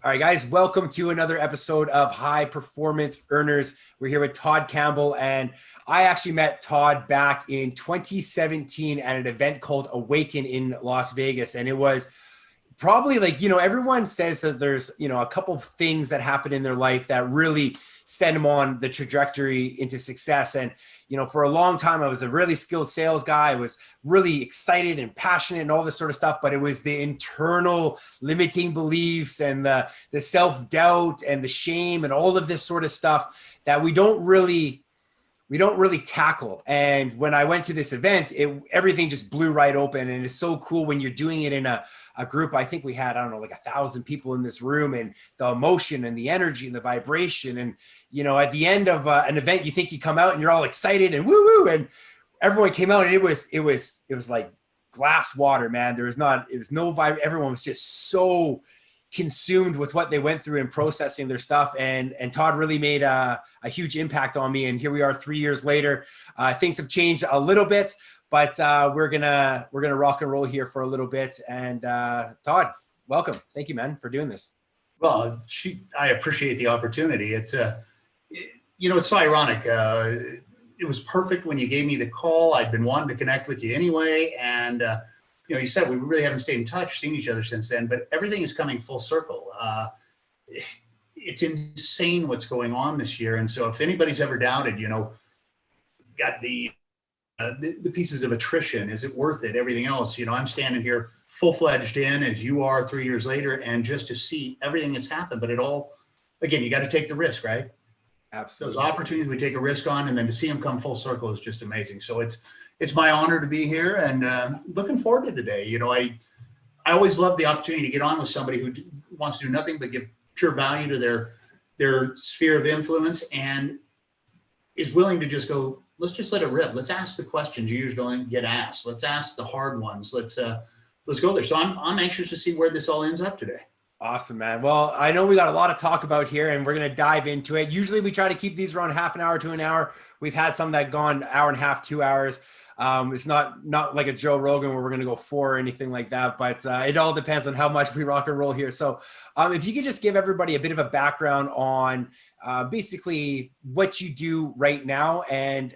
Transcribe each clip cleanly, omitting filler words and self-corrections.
All right, guys, welcome to another episode of High Performance Earners. We're here with Todd Campbell, and I actually met Todd back in 2017 at an event called Awaken in Las Vegas. And it was probably like, everyone says that there's, a couple of things that happen in their life that really send them on the trajectory into success. And, for a long time, I was a really skilled sales guy. I was really excited and passionate and all this sort of stuff, but it was the internal limiting beliefs and the self-doubt and the shame and all of this sort of stuff that we don't really tackle. And when I went to this event, everything just blew right open. And it's so cool when you're doing it in a group. I think we had, like 1,000 people in this room, and the emotion and the energy and the vibration. And, at the end of an event, you think you come out and you're all excited and woo woo. And everyone came out and it was like glass water, man. It was no vibe. Everyone was just so consumed with what they went through and processing their stuff. And Todd really made a huge impact on me. And here we are 3 years later. Things have changed a little bit, but we're gonna rock and roll here for a little bit. And Todd, welcome. Thank you, man, for doing this. Well, I appreciate the opportunity. It's it's so ironic. It was perfect when you gave me the call. I'd been wanting to connect with you anyway. And you said we really haven't stayed in touch, seen each other since then, but everything is coming full circle. It's insane what's going on this year. And so if anybody's ever doubted, got the pieces of attrition, is it worth it? Everything else, I'm standing here full-fledged in as you are 3 years later, and just to see everything that's happened, but it all, again, you got to take the risk, right? Absolutely. Those opportunities we take a risk on, and then to see them come full circle is just amazing. So it's my honor to be here, and looking forward to today. I always love the opportunity to get on with somebody who wants to do nothing but give pure value to their sphere of influence, and is willing to just go, let's just let it rip. Let's ask the questions you usually don't get asked. Let's ask the hard ones. Let's go there. So I'm anxious to see where this all ends up today. Awesome, man. Well, I know we got a lot to talk about here, and we're going to dive into it. Usually we try to keep these around half an hour to an hour. We've had some that gone hour and a half, 2 hours. It's not like a Joe Rogan where we're going to go 4 or anything like that, but it all depends on how much we rock and roll here. So if you could just give everybody a bit of a background on basically what you do right now, and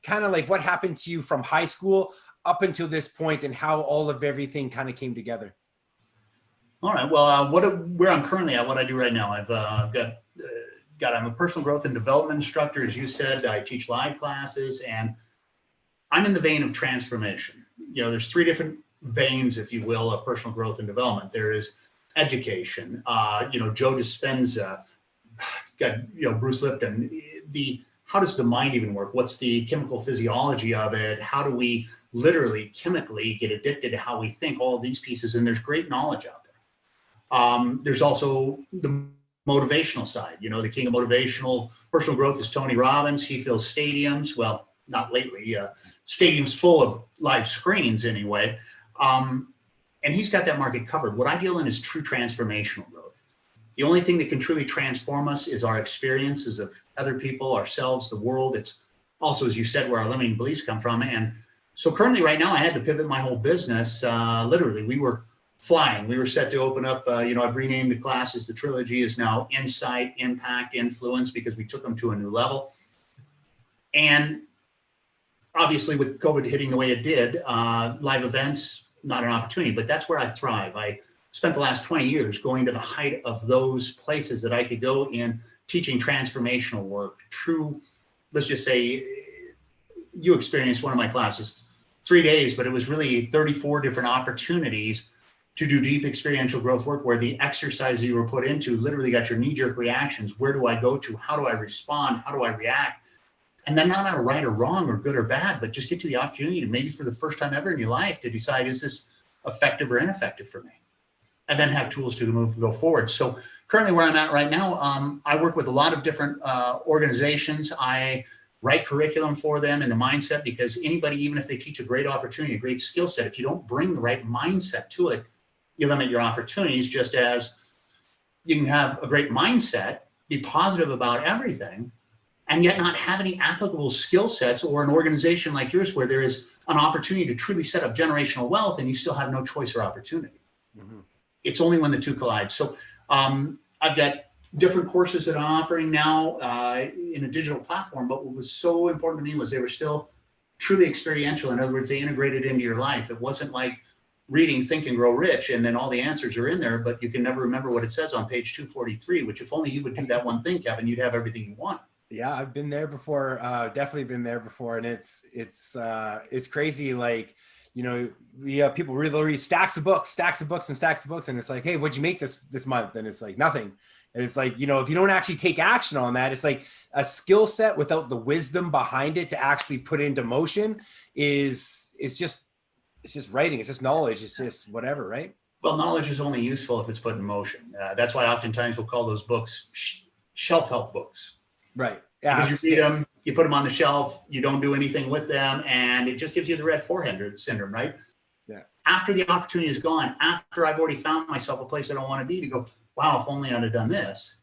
kind of like what happened to you from high school up until this point, and how all of everything kind of came together. All right. Well, where I'm currently at, what I do right now, I'm a personal growth and development instructor. As you said, I teach live classes, and I'm in the vein of transformation. There's 3 different veins, if you will, of personal growth and development. There is education. Joe Dispenza, got Bruce Lipton. How does the mind even work? What's the chemical physiology of it? How do we literally chemically get addicted to how we think? All of these pieces, and there's great knowledge out there. There's also the motivational side. The king of motivational personal growth is Tony Robbins. He fills stadiums. Well, not lately. Stadiums full of live screens anyway. And he's got that market covered. What I deal in is true transformational growth. The only thing that can truly transform us is our experiences of other people, ourselves, the world. It's also, as you said, where our limiting beliefs come from. And so currently right now, I had to pivot my whole business. Literally, we were flying. We were set to open up, I've renamed the classes. The trilogy is now Insight, Impact, Influence, because we took them to a new level. And obviously with COVID hitting the way it did, live events, not an opportunity, but that's where I thrive. I spent the last 20 years going to the height of those places that I could go in, teaching transformational work, true, let's just say, you experienced one of my classes, 3 days, but it was really 34 different opportunities to do deep experiential growth work, where the exercise you were put into literally got your knee-jerk reactions. Where do I go to? How do I respond? How do I react? And then not out of right or wrong or good or bad, but just get to the opportunity to, maybe for the first time ever in your life, to decide, is this effective or ineffective for me? And then have tools to go forward. So currently where I'm at right now, I work with a lot of different organizations. I write curriculum for them and the mindset, because anybody, even if they teach a great opportunity, a great skill set, if you don't bring the right mindset to it, you limit your opportunities. Just as you can have a great mindset, be positive about everything, and yet not have any applicable skill sets, or an organization like yours where there is an opportunity to truly set up generational wealth and you still have no choice or opportunity. Mm-hmm. It's only when the two collide. So I've got different courses that I'm offering now in a digital platform, but what was so important to me was they were still truly experiential. In other words, they integrated into your life. It wasn't like reading Think and Grow Rich and then all the answers are in there, but you can never remember what it says on page 243, which if only you would do that one thing, Kevin, you'd have everything you want. Yeah, I've been there before. Definitely been there before, and it's crazy. Like, you know, we have people really read stacks of books, and it's like, hey, what'd you make this month? And it's like nothing. And it's like, you know, if you don't actually take action on that, it's like a skill set without the wisdom behind it to actually put into motion is just writing. It's just knowledge. It's just whatever, right? Well, knowledge is only useful if it's put in motion. That's why oftentimes we'll call those books shelf help books. Right. Yeah. Because you read them, you put them on the shelf, you don't do anything with them, and it just gives you the red forehead syndrome, right? Yeah. After the opportunity is gone, after I've already found myself a place I don't want to be, to go, wow, if only I'd have done this.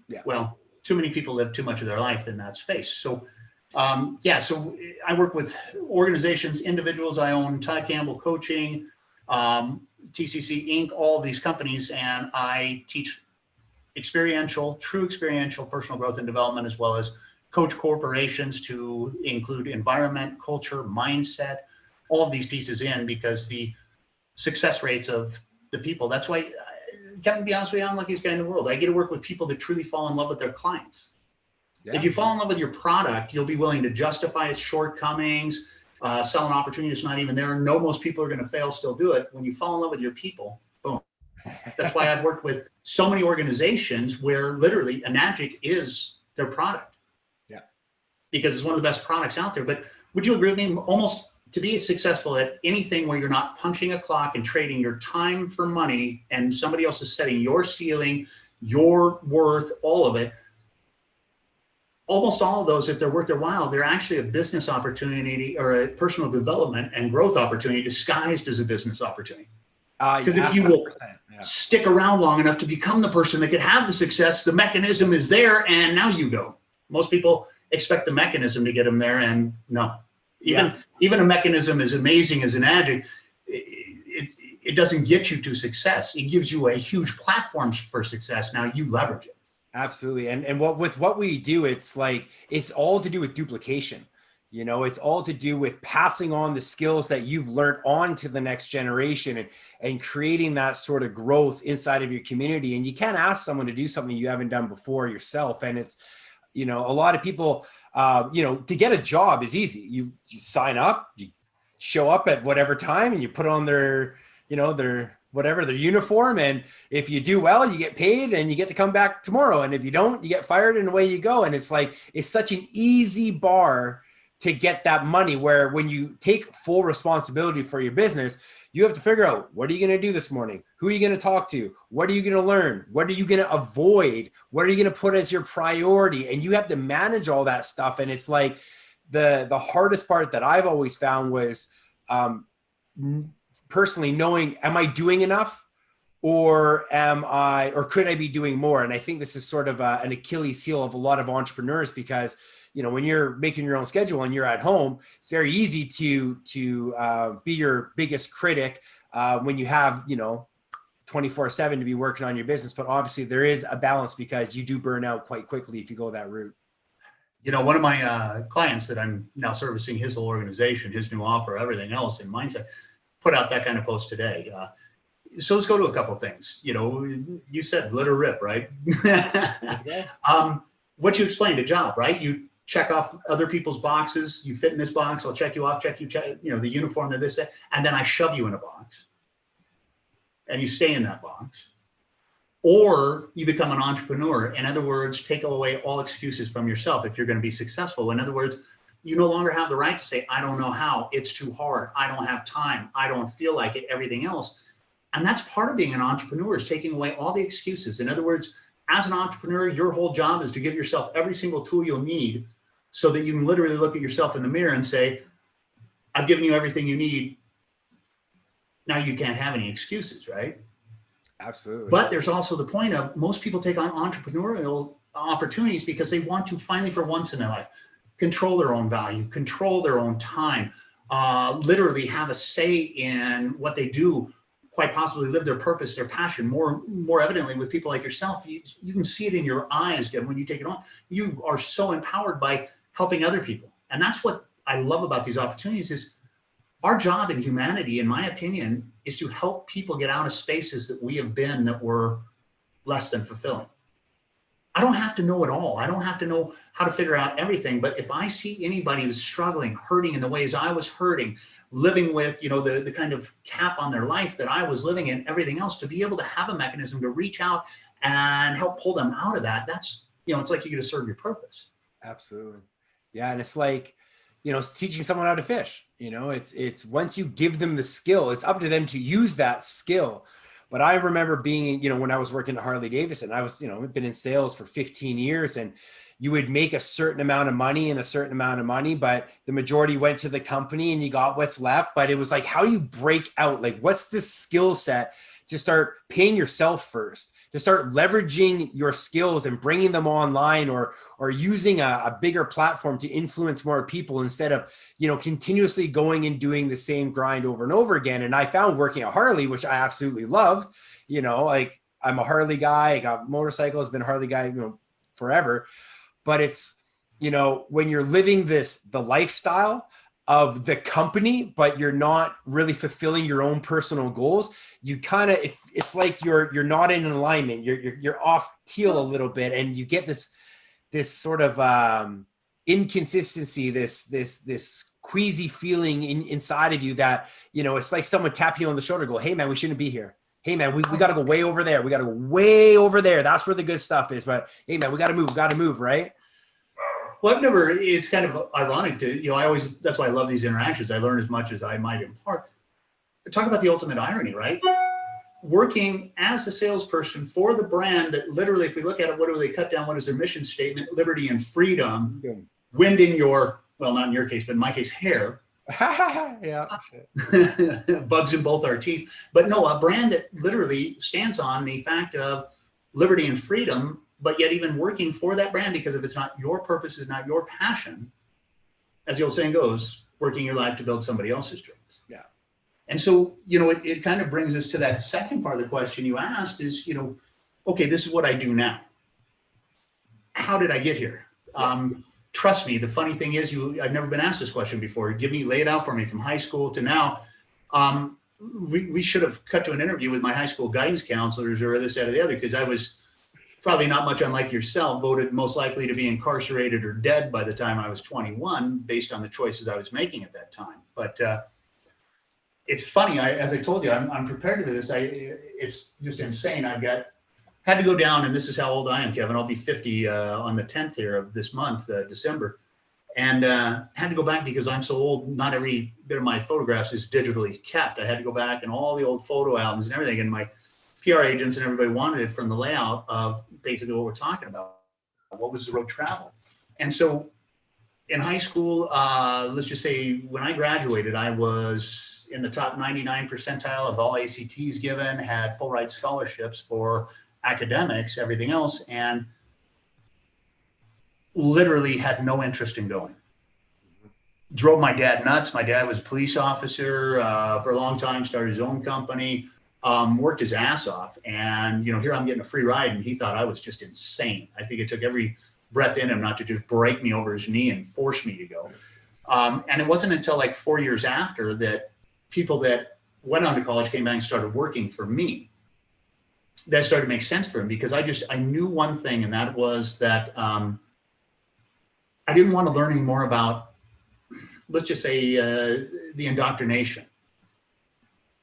Yeah. Well, too many people live too much of their life in that space. So, so I work with organizations, individuals. I own Todd Campbell Coaching, TCC Inc., all of these companies, and I teach true experiential personal growth and development, as well as coach corporations to include environment, culture, mindset, all of these pieces in, because the success rates of the people, that's why, Kevin, to be honest with you, I'm the luckiest guy in the world. I get to work with people that truly fall in love with their clients. Yeah. If you fall in love with your product, you'll be willing to justify its shortcomings, sell an opportunity that's not even there. No, most people are going to fail, still do it. When you fall in love with your people, boom. That's why I've worked with so many organizations where literally Enagic is their product. Yeah. Because it's one of the best products out there. But would you agree with me? Almost to be successful at anything where you're not punching a clock and trading your time for money and somebody else is setting your ceiling, your worth, all of it, almost all of those, if they're worth their while, they're actually a business opportunity or a personal development and growth opportunity disguised as a business opportunity. Because if you will stick around long enough to become the person that could have the success, the mechanism is there, and now you go. Most people expect the mechanism to get them there, and no. Even a mechanism as amazing as Enagic, it doesn't get you to success. It gives you a huge platform for success. Now you leverage it. Absolutely. And what we do, it's like, it's all to do with duplication. You know, it's all to do with passing on the skills that you've learned on to the next generation and creating that sort of growth inside of your community. And you can't ask someone to do something you haven't done before yourself. And it's, you know, a lot of people, to get a job is easy. You sign up, you show up at whatever time and you put on their uniform. And if you do well, you get paid and you get to come back tomorrow. And if you don't, you get fired and away you go. And it's like, it's such an easy bar to get that money, where when you take full responsibility for your business, you have to figure out, what are you going to do this morning? Who are you going to talk to? What are you going to learn? What are you going to avoid? What are you going to put as your priority? And you have to manage all that stuff. And it's like the hardest part that I've always found was personally knowing, am I doing enough? Or could I be doing more? And I think this is sort of an Achilles heel of a lot of entrepreneurs, because you know, when you're making your own schedule and you're at home, it's very easy to be your biggest critic when you have, 24/7 to be working on your business. But obviously there is a balance, because you do burn out quite quickly if you go that route. You know, one of my clients that I'm now servicing, his whole organization, his new offer, everything else in mindset, put out that kind of post today. So let's go to a couple of things. You know, you said let her rip, right? What you explained, a job, right? You check off other people's boxes. You fit in this box. I'll check you off, check, the uniform to this, and then I shove you in a box and you stay in that box. Or you become an entrepreneur. In other words, take away all excuses from yourself if you're going to be successful. In other words, you no longer have the right to say, I don't know how, it's too hard, I don't have time, I don't feel like it, everything else. And that's part of being an entrepreneur, is taking away all the excuses. In other words, as an entrepreneur, your whole job is to give yourself every single tool you'll need so that you can literally look at yourself in the mirror and say, I've given you everything you need. Now you can't have any excuses, right? Absolutely. But there's also the point of, most people take on entrepreneurial opportunities because they want to finally, for once in their life, control their own value, control their own time, literally have a say in what they do, quite possibly live their purpose, their passion more evidently with people like yourself. You can see it in your eyes, Kevin, when you take it on. You are so empowered by helping other people. And that's what I love about these opportunities is our job in humanity, in my opinion, is to help people get out of spaces that we have been that were less than fulfilling. I don't have to know it all. I don't have to know how to figure out everything. But if I see anybody who's struggling, hurting in the ways I was hurting, living with, the kind of cap on their life that I was living in, everything else, to be able to have a mechanism to reach out and help pull them out of that, that's, it's like you get to serve your purpose. Absolutely. Yeah. And it's like, it's teaching someone how to fish, it's once you give them the skill, it's up to them to use that skill. But I remember being, when I was working at Harley Davidson, I was, been in sales for 15 years, and you would make a certain amount of money, but the majority went to the company and you got what's left. But it was like, how do you break out? Like, what's this skill set to start paying yourself first, to start leveraging your skills and bringing them online, or using a bigger platform to influence more people instead of, continuously going and doing the same grind over and over again. And I found working at Harley, which I absolutely loved, like I'm a Harley guy, I got motorcycles, been a Harley guy, forever. But it's, when you're living the lifestyle of the company, but you're not really fulfilling your own personal goals, you kind of, it's like you're not in alignment. You're off teal a little bit, and you get this sort of inconsistency, this queasy feeling inside of you that, it's like someone tapping you on the shoulder, go, hey man, we shouldn't be here. Hey man, we got to go way over there. We got to go way over there. That's where the good stuff is. But hey man, we got to move, right? Well, it's kind of ironic to, that's why I love these interactions. I learn as much as I might impart. Talk about the ultimate irony, right? Working as a salesperson for the brand that literally, if we look at it, what do they cut down? What is their mission statement? Liberty and freedom. Wind in your, well, not in your case, but in my case, hair. Yeah. Bugs in both our teeth. But no, a brand that literally stands on the fact of liberty and freedom, but yet even working for that brand, because if it's not your purpose, is not your passion, as the old saying goes, working your life to build somebody else's dreams. Yeah. And so, it kind of brings us to that second part of the question you asked is, okay, this is what I do now. How did I get here? Trust me, the funny thing is, I've never been asked this question before. Lay it out for me from high school to now. We should have cut to an interview with my high school guidance counselors or this, that, or the other, because I was probably not much unlike yourself, voted most likely to be incarcerated or dead by the time I was 21, based on the choices I was making at that time. But it's funny, as I told you, I'm prepared to do this. It's just insane. Had to go down, and this is how old I am, Kevin. I'll be 50 on the 10th here of this month, December. And had to go back because I'm so old, not every bit of my photographs is digitally kept. I had to go back and all the old photo albums and everything, and my PR agents and everybody wanted it from the layout of basically what we're talking about. What was the road travel? And so in high school, let's just say when I graduated, I was in the top 99 percentile of all ACTs given, had full ride scholarships for academics, everything else, and literally had no interest in going. Drove my dad nuts. My dad was a police officer for a long time, started his own company, worked his ass off. And, here I'm getting a free ride, and he thought I was just insane. I think it took every breath in him not to just break me over his knee and force me to go. And it wasn't until like 4 years after that people that went on to college came back and started working for me. That started to make sense for him, because I knew one thing, and that was that I didn't want to learn any more about, let's just say, the indoctrination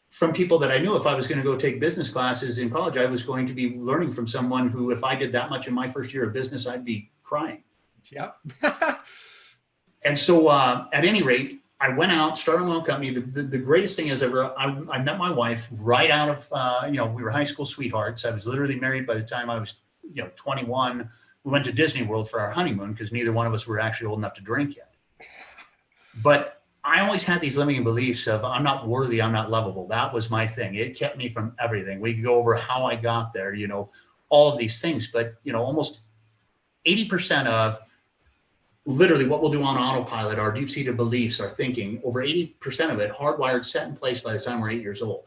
from people that I knew. If I was going to go take business classes in college, I was going to be learning from someone who, if I did that much in my first year of business, I'd be crying. Yep. And so at any rate, I went out, started my own company. The greatest thing is ever, I met my wife right out of, we were high school sweethearts. I was literally married by the time I was, 21. We went to Disney World for our honeymoon because neither one of us were actually old enough to drink yet. But I always had these limiting beliefs of I'm not worthy, I'm not lovable. That was my thing. It kept me from everything. We could go over how I got there, all of these things. But, almost 80% of literally what we'll do on autopilot, our deep-seated beliefs, our thinking, over 80% of it hardwired, set in place by the time we're 8 years old.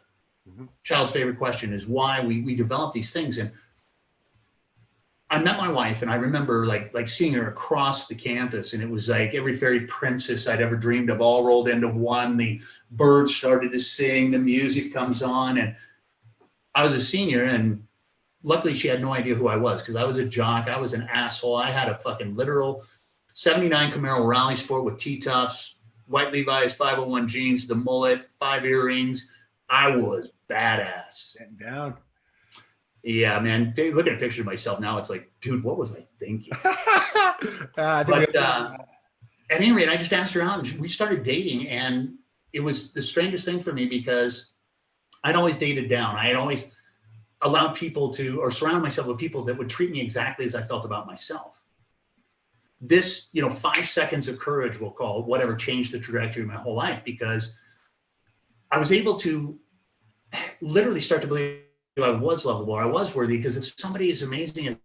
Child's favorite question is why we develop these things. And I met my wife, and I remember like seeing her across the campus, and it was like every fairy princess I'd ever dreamed of all rolled into one. The birds started to sing, the music comes on, and I was a senior, and luckily she had no idea who I was because I was a jock. I was an asshole. I had a fucking literal 79 Camaro Rally Sport with T-tops, white Levi's 501 jeans, the mullet, 5 earrings. I was badass. Sitting down. Yeah, man. Looking at pictures of myself now, it's like, dude, what was I thinking? But at any rate, I just asked her out, and we started dating, and it was the strangest thing for me because I'd always dated down. I had always allowed people to, or surround myself with people that would treat me exactly as I felt about myself. This, 5 seconds of courage, we'll call it, whatever, changed the trajectory of my whole life because I was able to literally start to believe I was lovable, I was worthy, because if somebody as amazing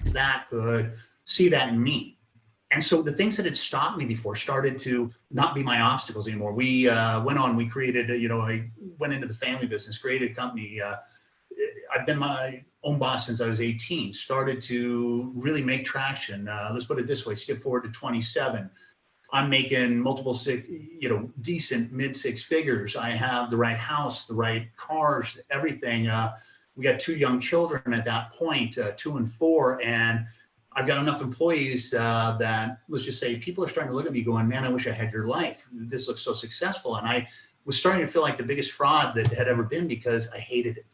as that could see that in me. And so the things that had stopped me before started to not be my obstacles anymore. We we created, I went into the family business, created a company. I've been my own boss since I was 18, started to really make traction. Let's put it this way, skip forward to 27. I'm making multiple decent mid 6 figures. I have the right house, the right cars, everything. We got 2 young children at that point, 2 and 4. And I've got enough employees that, let's just say, people are starting to look at me going, man, I wish I had your life. This looks so successful. And I was starting to feel like the biggest fraud that had ever been because I hated it.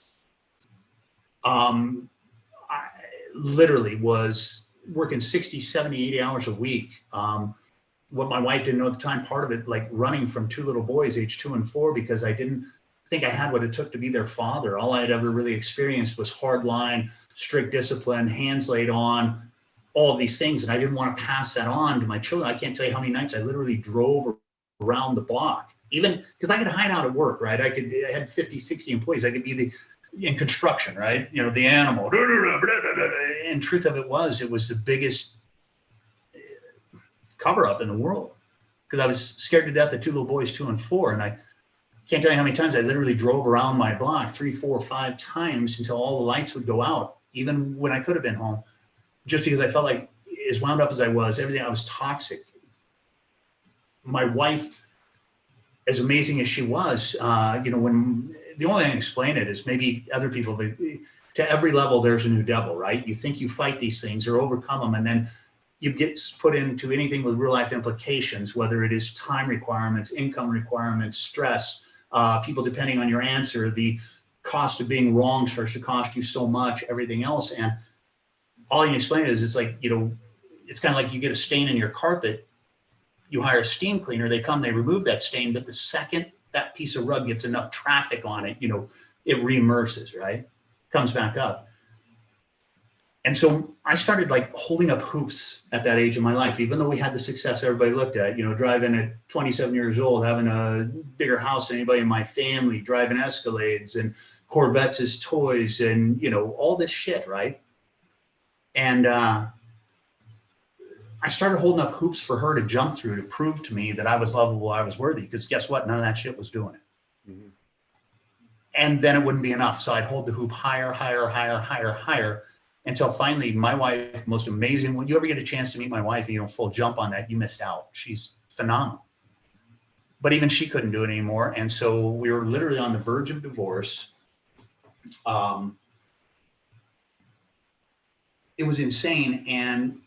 I literally was working 60, 70, 80 hours a week. What my wife didn't know at the time, part of it, like running from 2 little boys, age 2 and 4, because I didn't think I had what it took to be their father. All I had ever really experienced was hard line, strict discipline, hands laid on, all of these things. And I didn't want to pass that on to my children. I can't tell you how many nights I literally drove around the block, even because I could hide out at work, right? I had 50, 60 employees. I could be in construction, right? The animal. And truth of it was the biggest cover up in the world because I was scared to death of 2 little boys, 2 and 4. And I can't tell you how many times I literally drove around my block 3, 4, 5 times until all the lights would go out, even when I could have been home, just because I felt like, as wound up as I was, everything, I was toxic. My wife, as amazing as she was, when the only way I can explain it is maybe other people, to every level, there's a new devil, right? You think you fight these things or overcome them, and then you get put into anything with real life implications, whether it is time requirements, income requirements, stress, people depending on your answer, the cost of being wrong starts to cost you so much, everything else. And all you can explain is it's like, it's kind of like you get a stain in your carpet, you hire a steam cleaner, they come, they remove that stain, but the second that piece of rug gets enough traffic on it, it reimmerses, right? Comes back up. And so I started like holding up hoops at that age of my life, even though we had the success everybody looked at, driving at 27 years old, having a bigger house than anybody in my family, driving Escalades and Corvettes as toys and, all this shit, right? And I started holding up hoops for her to jump through to prove to me that I was lovable, I was worthy, because guess what? None of that shit was doing it. Mm-hmm. And then it wouldn't be enough. So I'd hold the hoop higher, until finally my wife, most amazing, when you ever get a chance to meet my wife and you don't full jump on that, you missed out. She's phenomenal. But even she couldn't do it anymore. And so we were literally on the verge of divorce. It was insane. And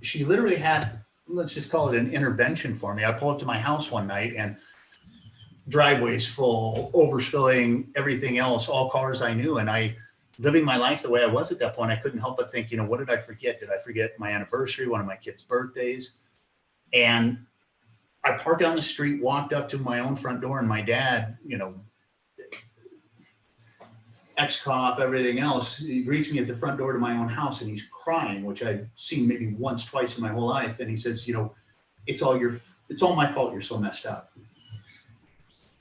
she literally had, let's just call it an intervention for me. I pulled up to my house one night and driveways full, overspilling, everything else, all cars I knew. And living my life the way I was at that point, I couldn't help but think, what did I forget? Did I forget my anniversary, one of my kids' birthdays? And I parked down the street, walked up to my own front door, and my dad, ex-cop, everything else, he greets me at the front door to my own house, and he's crying, which I've seen maybe once, twice in my whole life. And he says, it's all my fault. You're so messed up.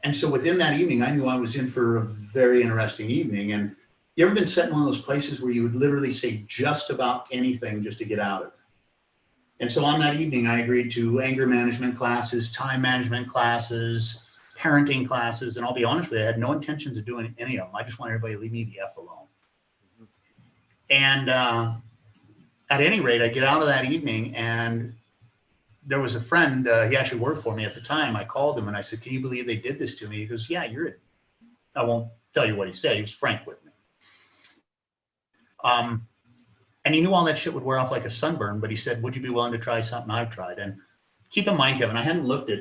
And so within that evening, I knew I was in for a very interesting evening. And you ever been set in one of those places where you would literally say just about anything just to get out of it? And so on that evening, I agreed to anger management classes, time management classes, parenting classes. And I'll be honest with you, I had no intentions of doing any of them. I just want everybody to leave me the F alone. And at any rate, I get out of that evening, and there was a friend, he actually worked for me at the time. I called him and I said, can you believe they did this to me? He goes, yeah, I won't tell you what he said. He was frank with me. And he knew all that shit would wear off like a sunburn, but he said, would you be willing to try something I've tried? And keep in mind, Kevin, I hadn't looked at,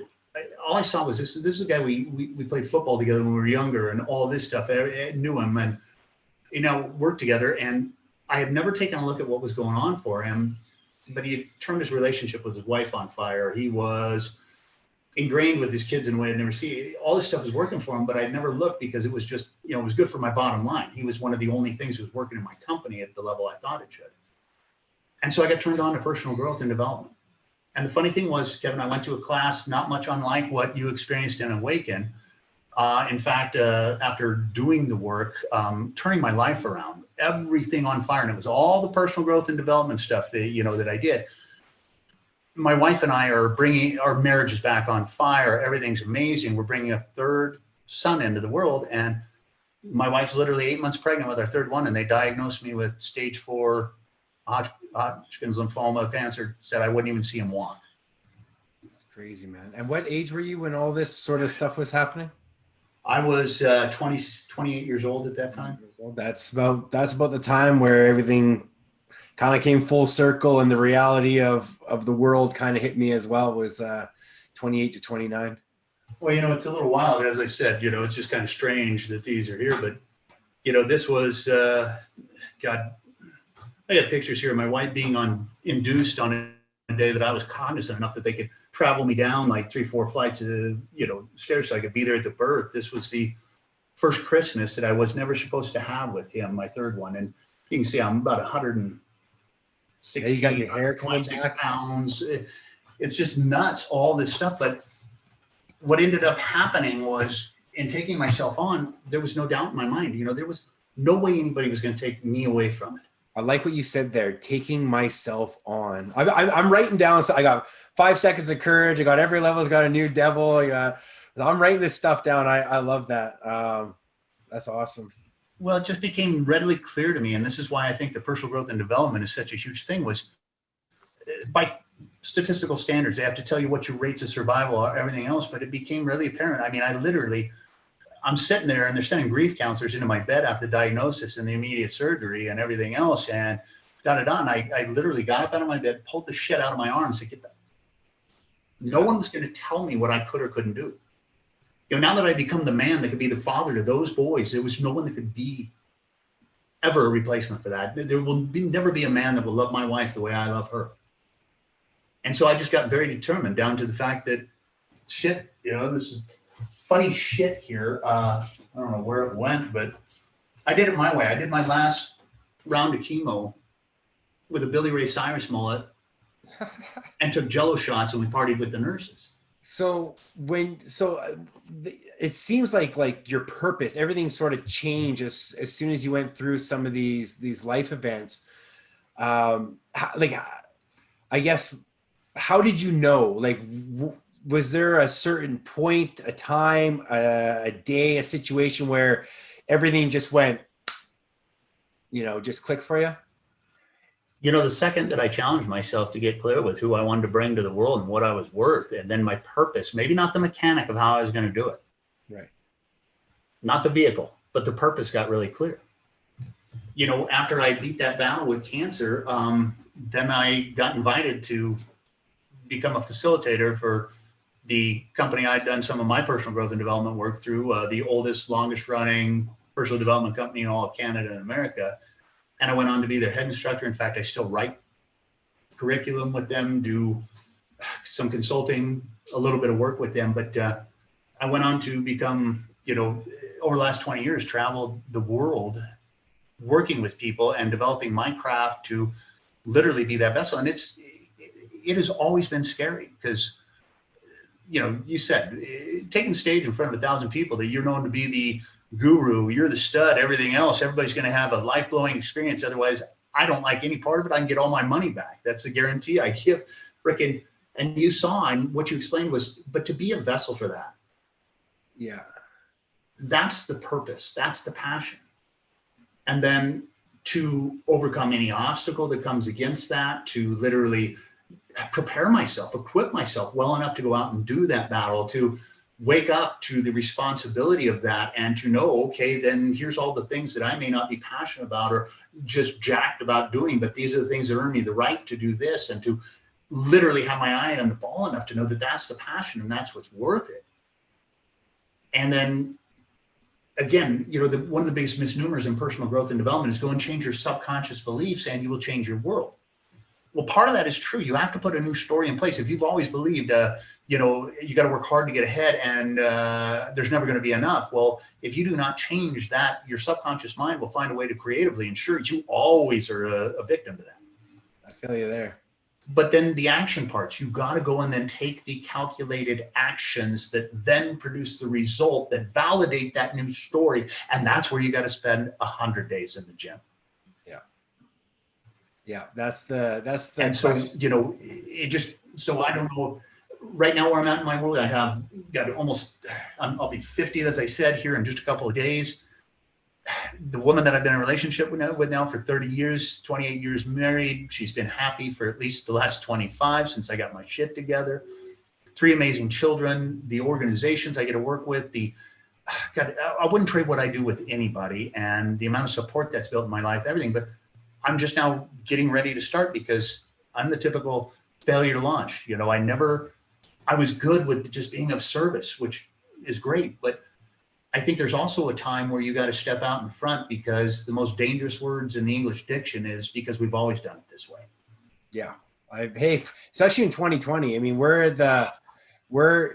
all I saw was this is a guy we played football together when we were younger and all this stuff. I knew him and, worked together. And I had never taken a look at what was going on for him, but he had turned his relationship with his wife on fire. He was ingrained with his kids in a way I'd never seen. All this stuff was working for him, but I'd never looked because it was just, it was good for my bottom line. He was one of the only things that was working in my company at the level I thought it should. And so I got turned on to personal growth and development. And the funny thing was, Kevin, I went to a class not much unlike what you experienced in Awaken. In fact, after doing the work, turning my life around, everything on fire, and it was all the personal growth and development stuff that, that I did. My wife and I are bringing our marriage is back on fire. Everything's amazing. We're bringing a third son into the world. And my wife's literally 8 months pregnant with our third one. And they diagnosed me with stage 4 Hodgkin's lymphoma, cancer, said I wouldn't even see him walk. That's crazy, man. And what age were you when all this sort of stuff was happening? I was 28 years old at that time. That's about the time where everything kind of came full circle, and the reality of the world kind of hit me as well. Was 28 to 29. Well, it's a little wild, as I said. It's just kind of strange that these are here, but this was God. I got pictures here of my wife being induced on a day that I was cognizant enough that they could travel me down like 3-4 flights of stairs so I could be there at the birth. This was the first Christmas that I was never supposed to have with him, my third one, and you can see I'm about 160, you got your hair 26 pounds. It's just nuts, all this stuff. But what ended up happening was, in taking myself on, there was no doubt in my mind. There was no way anybody was going to take me away from it. I like what you said there, taking myself on. I'm writing down, so I got 5 seconds of courage. I got every level's got a new devil. I'm writing this stuff down. I love that. That's awesome. Well, it just became readily clear to me, and this is why I think the personal growth and development is such a huge thing, was by statistical standards, they have to tell you what your rates of survival are, everything else, but it became really apparent. I mean, I'm sitting there and they're sending grief counselors into my bed after diagnosis and the immediate surgery and everything else, and and I literally got up out of my bed, pulled the shit out of my arm and said, get that. No one was going to tell me what I could or couldn't do. Now that I become the man that could be the father to those boys, there was no one that could be ever a replacement for that. There will never be a man that will love my wife the way I love her. And so I just got very determined, down to the fact that this is funny shit here. I don't know where it went, but I did it my way. I did my last round of chemo with a Billy Ray Cyrus mullet and took Jello shots, and we partied with the nurses. So it seems like your purpose, everything sort of changed as soon as you went through some of these life events. I guess, how did you know? Was there a certain point, a time, a day, a situation where everything just went, just click for you? The second that I challenged myself to get clear with who I wanted to bring to the world and what I was worth, and then my purpose, maybe not the mechanic of how I was going to do it. Right. Not the vehicle, but the purpose got really clear. After I beat that battle with cancer, then I got invited to become a facilitator for the company I'd done some of my personal growth and development work through, the oldest, longest running personal development company in all of Canada and America. And I went on to be their head instructor. In fact, I still write curriculum with them, do some consulting, a little bit of work with them. But I went on to become, over the last 20 years, traveled the world working with people and developing my craft to literally be that vessel. And it has always been scary because, you said taking stage in front of 1,000 people that you're known to be the guru, you're the stud, everything else, everybody's going to have a life-blowing experience. Otherwise, I don't like any part of it. I can get all my money back. That's the guarantee I give. And you saw, and what you explained was, but to be a vessel for that. Yeah. That's the purpose. That's the passion. And then to overcome any obstacle that comes against that, to literally prepare myself, equip myself well enough to go out and do that battle, to wake up to the responsibility of that, and to know, okay, then here's all the things that I may not be passionate about or just jacked about doing, but these are the things that earn me the right to do this, and to literally have my eye on the ball enough to know that that's the passion and that's what's worth it. And then again, one of the biggest misnomers in personal growth and development is go and change your subconscious beliefs and you will change your world. Well, part of that is true. You have to put a new story in place. If you've always believed, you got to work hard to get ahead and there's never going to be enough. Well, if you do not change that, your subconscious mind will find a way to creatively ensure you always are a victim to that. I feel you there. But then the action parts, you got to go and then take the calculated actions that then produce the result that validate that new story. And that's where you got to spend 100 days in the gym. Yeah, that's the. And so, so I don't know. Right now, where I'm at in my world, I have got almost. I'll be 50, as I said, here in just a couple of days. The woman that I've been in a relationship with now for 30 years, 28 years married. She's been happy for at least the last 25 since I got my shit together. 3 amazing children. The organizations I get to work with. God, I wouldn't trade what I do with anybody, and the amount of support that's built in my life, everything. But I'm just now getting ready to start because I'm the typical failure to launch. I was good with just being of service, which is great. But I think there's also a time where you got to step out in front, because the most dangerous words in the English diction is because we've always done it this way. Yeah. Hey, especially in 2020. I mean,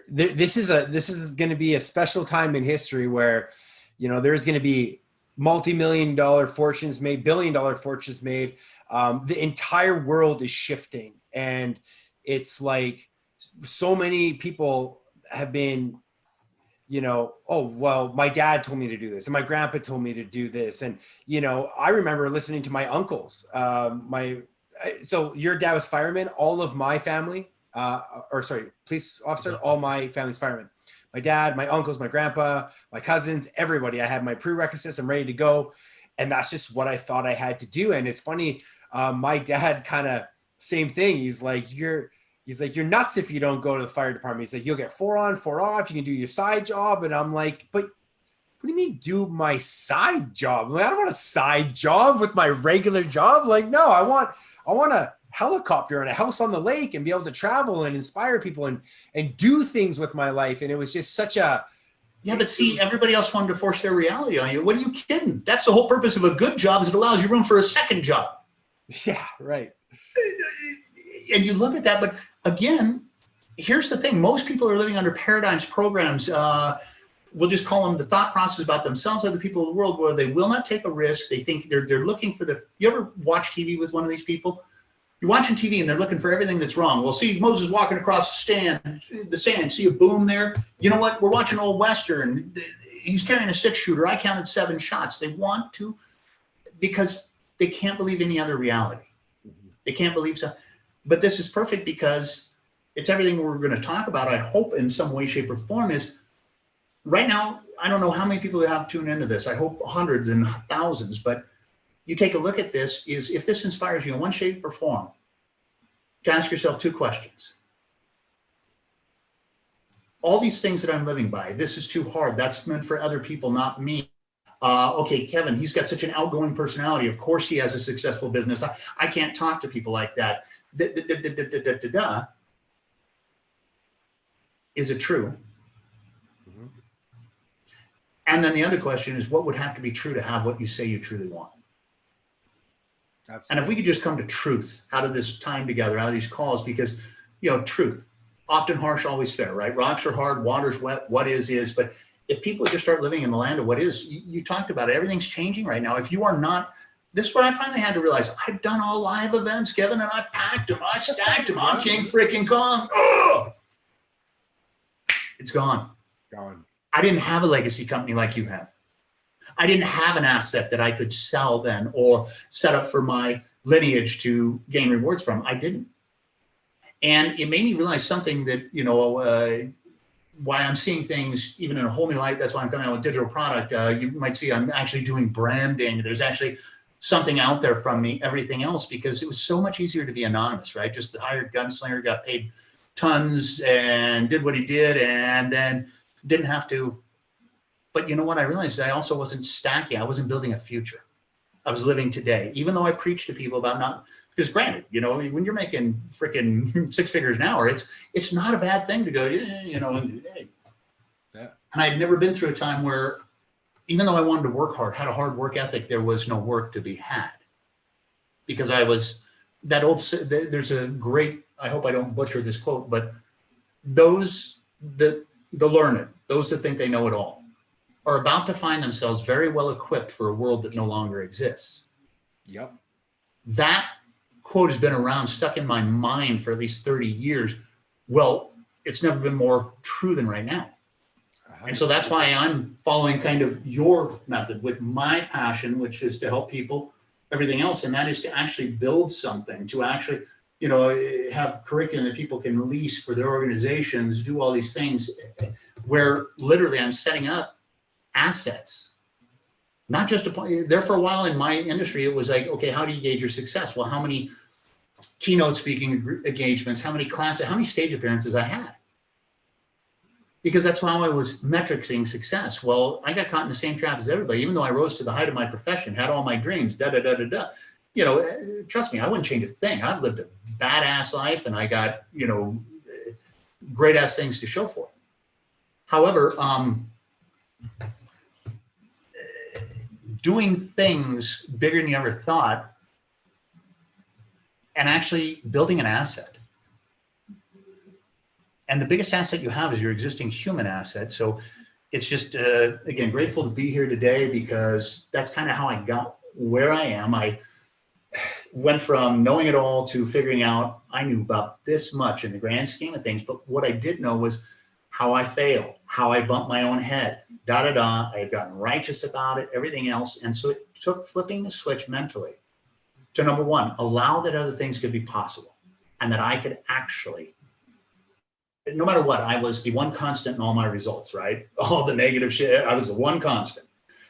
this is going to be a special time in history where, there's going to be multi-million-dollar fortunes made, billion-dollar fortunes made. The entire world is shifting, and it's like so many people have been, oh, well, my dad told me to do this and my grandpa told me to do this. And, I remember listening to my uncles, so your dad was fireman. All of my family, police officer, all my family's firemen. My dad, my uncles, my grandpa, my cousins, everybody. I had my prerequisites. I'm ready to go. And that's just what I thought I had to do. And it's funny. My dad kind of same thing. He's like, you're nuts if you don't go to the fire department. He's like, you'll get 4 on, 4 off. You can do your side job. And I'm like, but what do you mean do my side job? I don't want a side job with my regular job. Like, no, I want a helicopter and a house on the lake and be able to travel and inspire people and do things with my life. And it was just such a. Yeah, but see, everybody else wanted to force their reality on you. What are you kidding? That's the whole purpose of a good job, is it allows you room for a second job. Yeah, right. And you look at that, but again, here's the thing. Most people are living under paradigms, programs. We'll just call them the thought process about themselves, other people in the world, where they will not take a risk. They think they're looking for you ever watch TV with one of these people? You're watching TV and they're looking for everything that's wrong. Well, see Moses walking across the sand, see a boom there? You know what? We're watching old Western. He's carrying a 6-shooter. I counted 7 shots. They want to, because they can't believe any other reality. They can't believe so. But this is perfect because it's everything we're going to talk about, I hope, in some way, shape, or form. Is right now, I don't know how many people have tuned into this. I hope hundreds and thousands, but you take a look at this, is if this inspires you in one shape or form, to ask yourself 2 questions. All these things that I'm living by, this is too hard. That's meant for other people, not me. Okay, Kevin, he's got such an outgoing personality. Of course he has a successful business. I can't talk to people like that. Is it true? Mm-hmm. And then the other question is, what would have to be true to have what you say you truly want? Absolutely. And if we could just come to truth out of this time together, out of these calls, because, truth, often harsh, always fair, right? Rocks are hard, water's wet, what is. But if people just start living in the land of what is, you talked about it, everything's changing right now. If you are not, this is what I finally had to realize. I've done all live events, Kevin, and I packed them, I stacked them, I'm King freaking Kong. Ugh! It's gone. Gone. I didn't have a legacy company like you have. I didn't have an asset that I could sell then or set up for my lineage to gain rewards from. I didn't. And it made me realize something that, why I'm seeing things even in a whole new light. That's why I'm coming out with digital product. You might see I'm actually doing branding. There's actually something out there from me, everything else, because it was so much easier to be anonymous, right? Just the hired gunslinger got paid tons and did what he did and then didn't have to. But you know what? I realized I also wasn't stacking. I wasn't building a future. I was living today, even though I preach to people about not, because granted, you know, when you're making freaking 6 figures an hour, it's not a bad thing to go, yeah, you know, hey. Yeah. And I'd never been through a time where, even though I wanted to work hard, had a hard work ethic, there was no work to be had. Because I was that old, there's a great, I hope I don't butcher this quote, but those, the learned, those that think they know it all, are about to find themselves very well equipped for a world that no longer exists. Yep. That quote has been around, stuck in my mind for at least 30 years. Well, it's never been more true than right now. And so that's why I'm following kind of your method with my passion, which is to help people, everything else. And that is to actually build something, to actually, you know, have curriculum that people can lease for their organizations, do all these things where literally I'm setting up assets, not just a point. There for a while in my industry, it was like, okay, how do you gauge your success? Well, how many keynote speaking engagements, how many classes, how many stage appearances I had? Because that's how I was metricing success. Well, I got caught in the same trap as everybody, even though I rose to the height of my profession, had all my dreams, You know, trust me, I wouldn't change a thing. I've lived a badass life and I got, you know, great ass things to show for it. However, doing things bigger than you ever thought and actually building an asset. And the biggest asset you have is your existing human asset. So it's just, again, grateful to be here today because that's kind of how I got where I am. I went from knowing it all to figuring out I knew about this much in the grand scheme of things. But what I did know was how I failed, how I bumped my own head, I had gotten righteous about it, everything else. And so it took flipping the switch mentally to number one, allow that other things could be possible and that I could actually, no matter what, I was the one constant in all my results, right? All the negative shit, I was the one constant.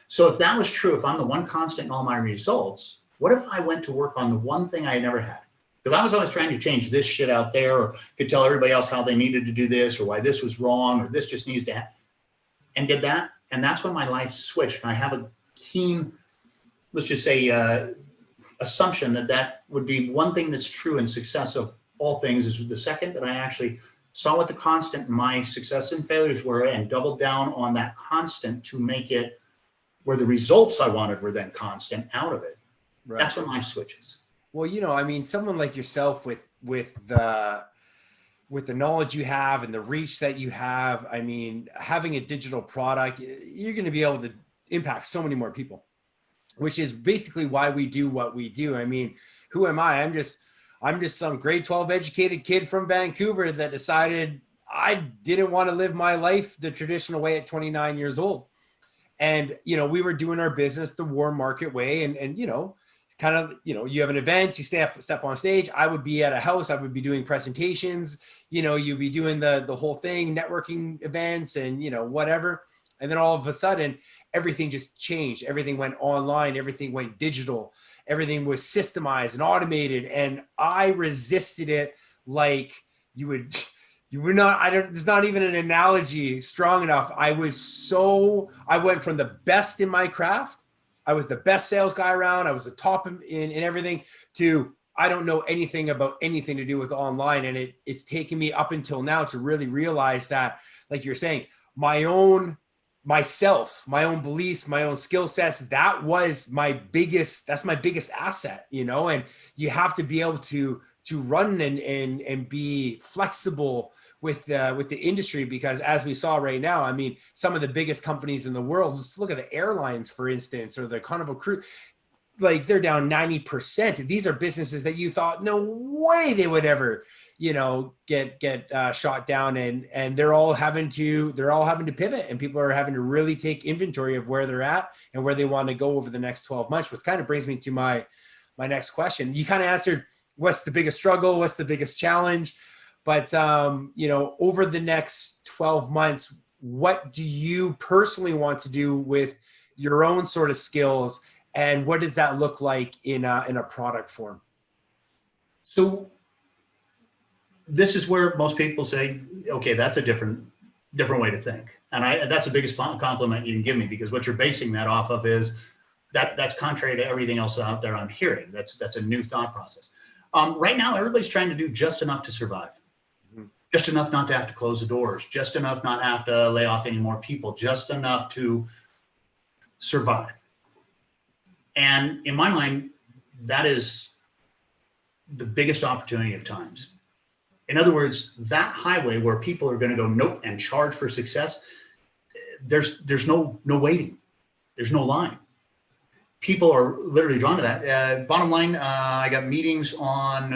So if that was true, if I'm the one constant in all my results, what if I went to work on the one thing I never had? Because I was always trying to change this shit out there or could tell everybody else how they needed to do this or why this was wrong or this just needs to happen. And did that. And that's when my life switched. And I have a keen, let's just say, assumption that that would be one thing that's true in success of all things is the second that I actually saw what the constant in my success and failures were and doubled down on that constant to make it where the results I wanted were then constant out of it. Right. That's when life switches. Well, you know, I mean, someone like yourself with the knowledge you have and the reach that you have, I mean, having a digital product, you're going to be able to impact so many more people, which is basically why we do what we do. I mean, who am I? I'm just some grade 12 educated kid from Vancouver that decided I didn't want to live my life the traditional way at 29 years old. And, you know, we were doing our business the warm market way. And, you know, kind of, you know, you have an event, you step on stage. I would be at a house. I would be doing presentations, you know, you'd be doing the whole thing, networking events and, you know, whatever. And then all of a sudden, everything just changed. Everything went online. Everything went digital. Everything was systemized and automated. And I resisted it like you were not, there's not even an analogy strong enough. I went from the best in my craft. I was the best sales guy around. I was the top in everything to, I don't know anything about anything to do with online. And it's taken me up until now to really realize that, like you're saying, my own beliefs, my own skill sets, that's my biggest asset, you know, and you have to be able to run and be flexible with the industry, because as we saw right now, I mean, some of the biggest companies in the world, let's look at the airlines, for instance, or the Carnival Cruise, like they're down 90%. These are businesses that you thought no way they would ever, you know, get shot down, and they're all having to pivot, and people are having to really take inventory of where they're at and where they want to go over the next 12 months, which kind of brings me to my next question. You kind of answered what's the biggest struggle, what's the biggest challenge, But, over the next 12 months, what do you personally want to do with your own sort of skills? And what does that look like in a product form? So this is where most people say, okay, that's a different way to think. And that's the biggest compliment you can give me, because what you're basing that off of is that's contrary to everything else out there I'm hearing. That's a new thought process. Right now, everybody's trying to do just enough to survive, just enough not to have to close the doors, just enough not have to lay off any more people, just enough to survive. And in my mind, that is the biggest opportunity of times. In other words, that highway where people are going to go nope and charge for success, there's no waiting. There's no line. People are literally drawn to that. Bottom line, I got meetings on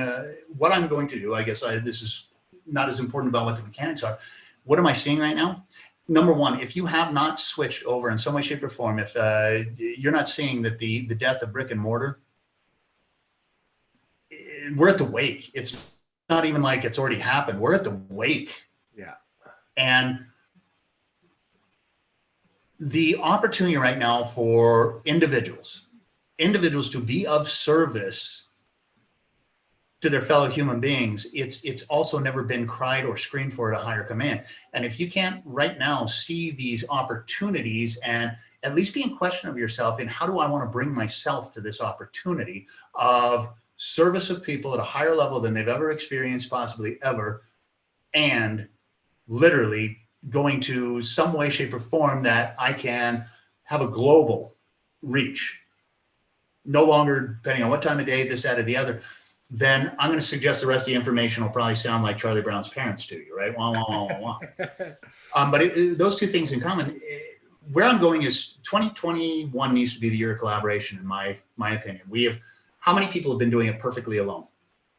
what I'm going to do. I guess this is not as important about what the mechanics are. What am I seeing right now? Number one, if you have not switched over in some way, shape, or form, if you're not seeing that the death of brick and mortar, we're at the wake. It's not even like it's already happened. We're at the wake. Yeah. And the opportunity right now for individuals to be of service to their fellow human beings, it's also never been cried or screamed for at a higher command. And if you can't right now see these opportunities and at least be in question of yourself in how do I want to bring myself to this opportunity of service of people at a higher level than they've ever experienced, possibly ever, and literally going to some way, shape, or form that I can have a global reach, no longer depending on what time of day, this, that, or the other, then I'm going to suggest the rest of the information will probably sound like Charlie Brown's parents to you, right? Wah, wah, wah, wah, wah. But those two things in common, where I'm going is 2021 needs to be the year of collaboration, in my opinion. How many people have been doing it perfectly alone?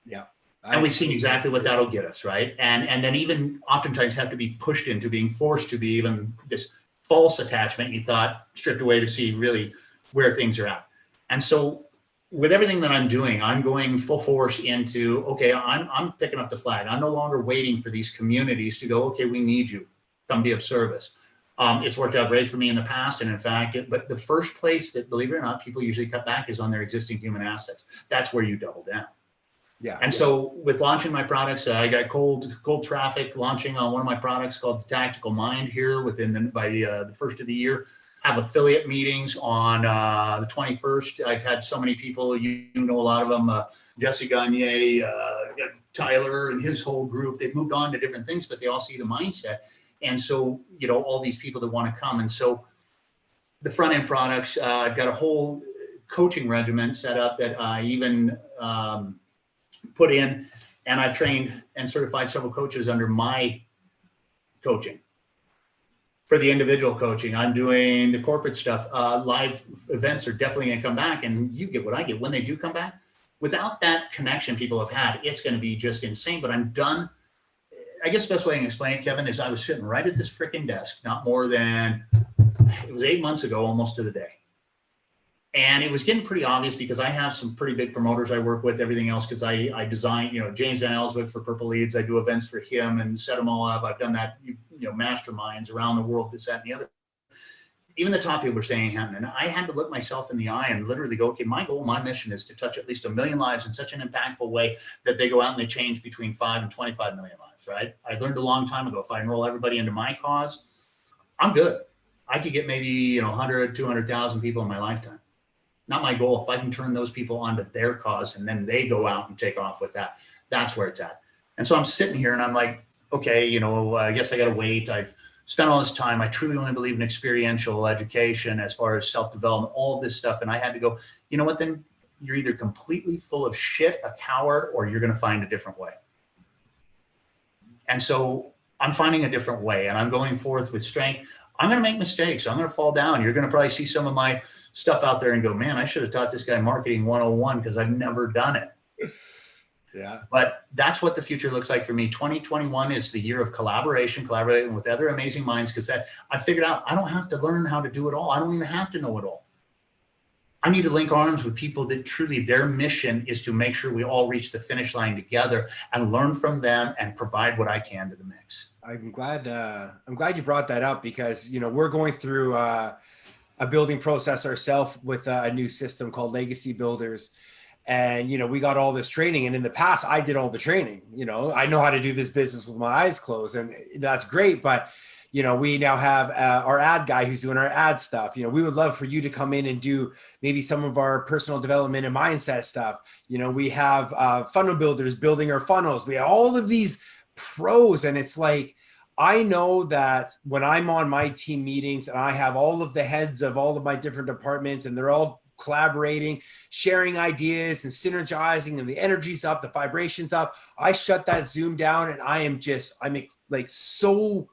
Yeah. And we've seen exactly what that'll get us, right? And then even oftentimes have to be pushed into being forced to be even this false attachment you thought stripped away to see really where things are at. And so with everything that I'm doing, I'm going full force into, okay, I'm picking up the flag. I'm no longer waiting for these communities to go, okay, we need you, come be of service. It's worked out great for me in the past. And in fact, but the first place that, believe it or not, people usually cut back is on their existing human assets. That's where you double down. Yeah. And so with launching my products, I got cold traffic launching on one of my products called the Tactical Mind here by the first of the year. Have affiliate meetings on the 21st. I've had so many people, you know, a lot of them, Jesse Gagne, Tyler and his whole group, they've moved on to different things, but they all see the mindset. And so, you know, all these people that want to come. And so the front end products, I've got a whole coaching regimen set up that I even put in, and I've trained and certified several coaches under my coaching. For the individual coaching, I'm doing the corporate stuff. Live events are definitely going to come back, and you get what I get when they do come back. Without that connection people have had, it's going to be just insane. But I'm done. I guess the best way I can explain it, Kevin, is I was sitting right at this freaking desk, not more than, it was 8 months ago, almost to the day. And it was getting pretty obvious because I have some pretty big promoters I work with, everything else, because I design, you know, James Van Elswick for Purple Leads. I do events for him and set them all up. I've done that, you know, masterminds around the world, this, that, and the other. Even the top people were saying it happened. And I had to look myself in the eye and literally go, okay, my goal, my mission is to touch at least 1 million lives in such an impactful way that they go out and they change between 5 and 25 million lives, right? I learned a long time ago, if I enroll everybody into my cause, I'm good. I could get maybe, you know, 100, 200,000 people in my lifetime. Not my goal. If I can turn those people onto their cause and then they go out and take off with that, that's where it's at. And so I'm sitting here and I'm like, okay, you know, I guess I got to wait. I've spent all this time. I truly only believe in experiential education as far as self-development, all of this stuff. And I had to go, you know what, then you're either completely full of shit, a coward, or you're going to find a different way. And so I'm finding a different way and I'm going forth with strength. I'm going to make mistakes. I'm going to fall down. You're going to probably see some of my stuff out there and go, man, I should have taught this guy marketing 101 because I've never done it. Yeah. But that's what the future looks like for me. 2021 is the year of collaborating with other amazing minds, because that I figured out I don't have to learn how to do it all. I don't even have to know it all. I need to link arms with people that truly their mission is to make sure we all reach the finish line together and learn from them and provide what I can to the mix. I'm glad you brought that up, because, you know, we're going through a building process ourselves with a new system called Legacy Builders. And, you know, we got all this training, and in the past I did all the training. You know, I know how to do this business with my eyes closed, and that's great. But, you know, we now have our ad guy who's doing our ad stuff. You know, we would love for you to come in and do maybe some of our personal development and mindset stuff. You know, we have funnel builders building our funnels. We have all of these pros, and it's like, I know that when I'm on my team meetings and I have all of the heads of all of my different departments, and they're all collaborating, sharing ideas and synergizing, and the energy's up, the vibrations up, I shut that Zoom down, and I'm like, so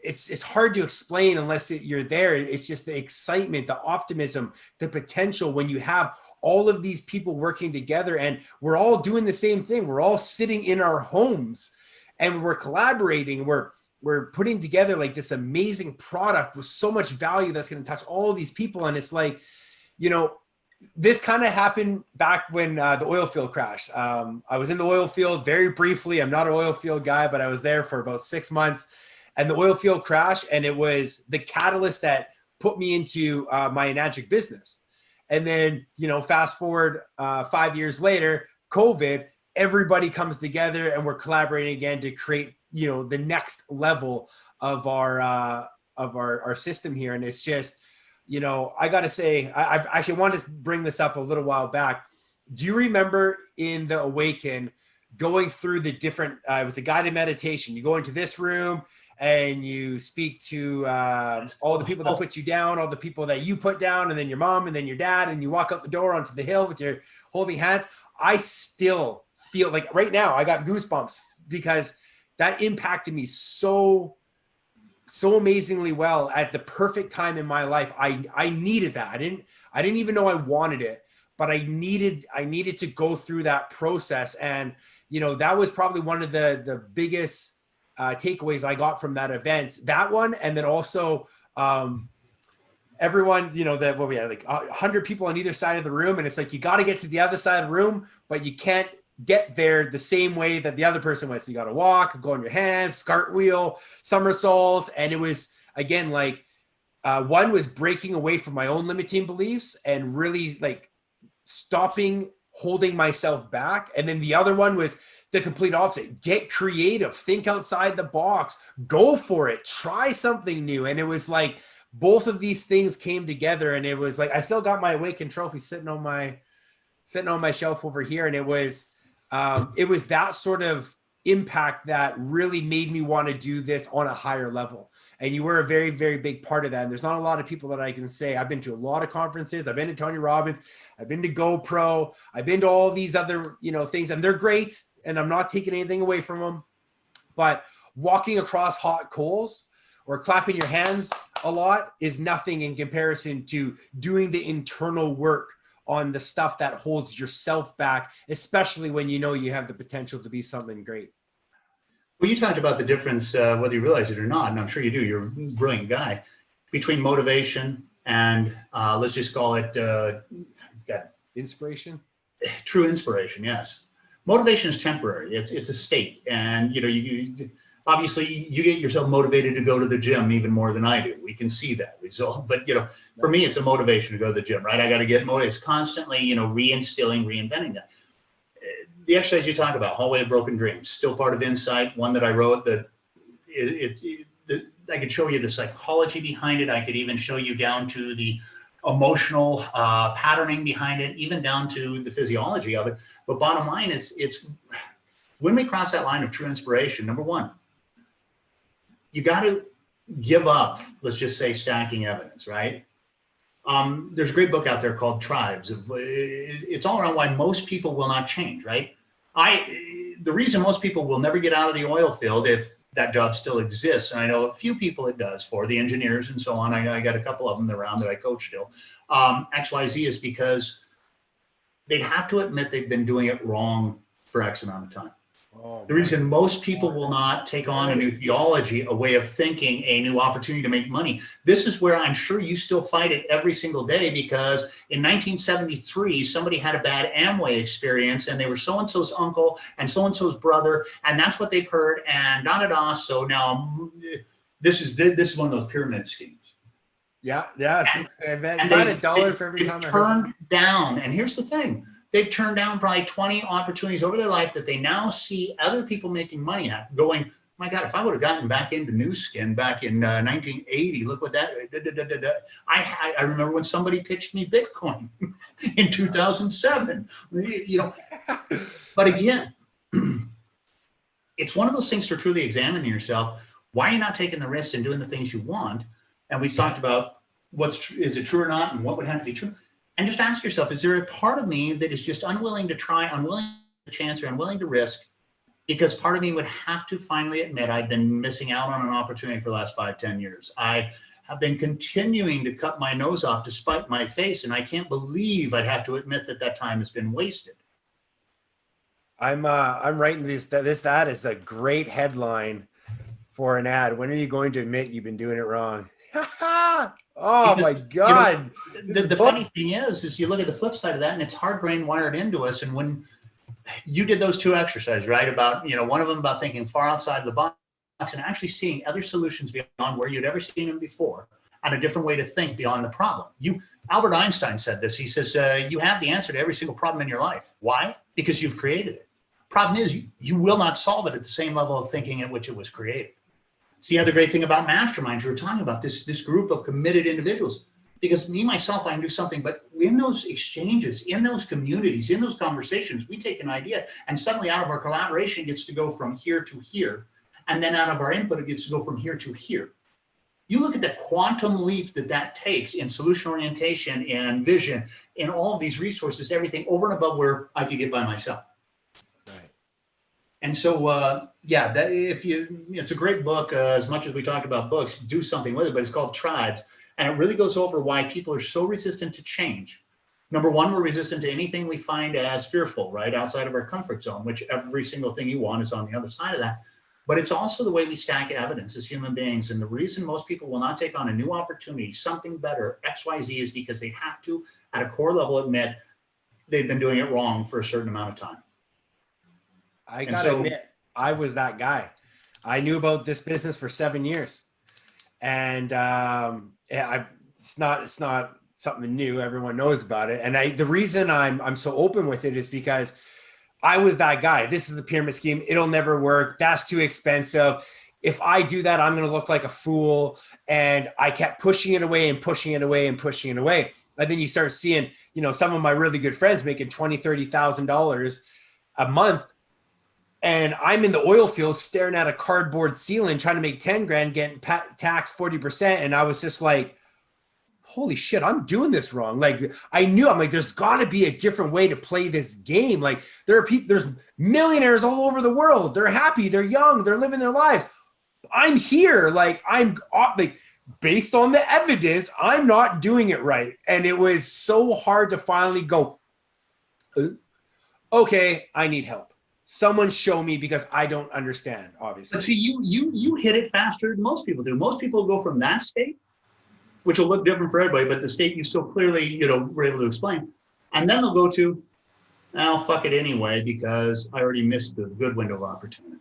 it's hard to explain unless you're there. It's just the excitement, the optimism, the potential when you have all of these people working together, and we're all doing the same thing. We're all sitting in our homes and we're collaborating. We're putting together like this amazing product with so much value that's going to touch all of these people. And it's like, you know, this kind of happened back when the oil field crashed. I was in the oil field very briefly. I'm not an oil field guy, but I was there for about 6 months. And the oil field crashed, and it was the catalyst that put me into my Enagic business. And then, you know, fast forward 5 years later, COVID, everybody comes together and we're collaborating again to create, you know, the next level of our system here. And it's just, you know, I got to say, I actually wanted to bring this up a little while back. Do you remember in the Awaken going through the different, it was a guided meditation. You go into this room and you speak to all the people that put you down, all the people that you put down, and then your mom, and then your dad, and you walk out the door onto the hill with your holding hands. I still feel like right now I got goosebumps, because that impacted me so amazingly well at the perfect time in my life. I needed that. I didn't even know I wanted it, but I needed to go through that process. And, you know, that was probably one of the biggest takeaways I got from that event. That one, and then also everyone, you know, that, well, we had like 100 people on either side of the room, and it's like, you got to get to the other side of the room, but you can't get there the same way that the other person went. So you got to walk, go on your hands, cartwheel, somersault. And it was, again, like one was breaking away from my own limiting beliefs and really like stopping holding myself back. And then the other one was the complete opposite. Get creative, think outside the box, go for it, try something new. And it was like both of these things came together, and it was like, I still got my Awaken trophy sitting on my shelf over here. And it was that sort of impact that really made me want to do this on a higher level. And you were a very, very big part of that. And there's not a lot of people that I can say. I've been to a lot of conferences. I've been to Tony Robbins. I've been to GoPro. I've been to all these other, you know, things, and they're great. And I'm not taking anything away from them. But walking across hot coals or clapping your hands a lot is nothing in comparison to doing the internal work on the stuff that holds yourself back, especially when you know you have the potential to be something great. Well, you talked about the difference, whether you realize it or not, and I'm sure you do, you're a brilliant guy, between motivation and let's just call it inspiration. True inspiration, yes. Motivation is temporary. It's a state, and you know, you obviously you get yourself motivated to go to the gym even more than I do. We can see that result. But you know, for me, it's a motivation to go to the gym, right? I got to get motivated. It's constantly, you know, reinstilling, reinventing that. The exercise you talk about, Hallway of Broken Dreams, still part of Insight, one that I wrote that I could show you the psychology behind it. I could even show you down to the emotional patterning behind it, even down to the physiology of it. But bottom line is, it's when we cross that line of true inspiration, number one, you got to give up, let's just say, stacking evidence, right? There's a great book out there called Tribes. It's all around why most people will not change, right? The reason most people will never get out of the oil field, if that job still exists, and I know a few people it does for, the engineers and so on, I got a couple of them around that I coach still, XYZ, is because they'd have to admit they've been doing it wrong for X amount of time. Oh, The reason most people will not take on a new theology, a way of thinking, a new opportunity to make money. This is where I'm sure you still fight it every single day, because in 1973, somebody had a bad Amway experience and they were so-and-so's uncle and so-and-so's brother, and that's what they've heard, and da-da-da. So now this is one of those pyramid schemes. Yeah. And And about $1 for every time I heard turned down. And here's the thing. They've turned down probably 20 opportunities over their life that they now see other people making money at, going, my God, if I would have gotten back into Nu Skin back in 1980, look what that, I remember when somebody pitched me Bitcoin in 2007, you know, but again, it's one of those things to truly examine yourself. Why are you not taking the risks and doing the things you want? And we talked about is it true or not, and what would have to be true. And just ask yourself, is there a part of me that is just unwilling to try, unwilling to chance, or unwilling to risk? Because part of me would have to finally admit I've been missing out on an opportunity for the last 5-10 years. I have been continuing to cut my nose off to spite my face, and I can't believe I'd have to admit that time has been wasted. I'm writing that is a great headline for an ad. When are you going to admit you've been doing it wrong? Oh, because, my God. You know, the funny thing is you look at the flip side of that, and it's hard brain wired into us. And when you did those 2 exercises, right, about, you know, one of them about thinking far outside of the box and actually seeing other solutions beyond where you'd ever seen them before, and a different way to think beyond the problem. Albert Einstein said this. He says, you have the answer to every single problem in your life. Why? Because you've created it. Problem is, you will not solve it at the same level of thinking at which it was created. See, the other great thing about masterminds, you were talking about this group of committed individuals, because me, myself, I can do something, but in those exchanges, in those communities, in those conversations, we take an idea, and suddenly out of our collaboration, it gets to go from here to here. And then out of our input, it gets to go from here to here. You look at the quantum leap that takes in solution orientation and vision, in all of these resources, everything over and above where I could get by myself. And so, yeah, it's a great book. As much as we talk about books, do something with it, but it's called Tribes. And it really goes over why people are so resistant to change. Number one, we're resistant to anything we find as fearful, right? Outside of our comfort zone, which every single thing you want is on the other side of that. But it's also the way we stack evidence as human beings. And the reason most people will not take on a new opportunity, something better, XYZ, is because they have to, at a core level, admit they've been doing it wrong for a certain amount of time. I gotta admit, I was that guy. I knew about this business for 7 years, and it's not something new. Everyone knows about it, and the reason I'm so open with it is because I was that guy. This is the pyramid scheme. It'll never work. That's too expensive. If I do that, I'm going to look like a fool. And I kept pushing it away and pushing it away and pushing it away. And then you start seeing, you know, some of my really good friends making $20,000, $30,000 a month. And I'm in the oil field staring at a cardboard ceiling, trying to make 10 grand, getting taxed 40%. And I was just like, holy shit, I'm doing this wrong. Like, I'm like, there's gotta be a different way to play this game. Like, there's millionaires all over the world. They're happy, they're young, they're living their lives. I'm here, like, based on the evidence, I'm not doing it right. And it was so hard to finally go, okay, I need help. Someone show me, because I don't understand, obviously. But see, you hit it faster than most people do. Most people go from that state, which will look different for everybody, but the state you so clearly, you know, were able to explain. And then they'll go to, oh, fuck it anyway, because I already missed the good window of opportunity.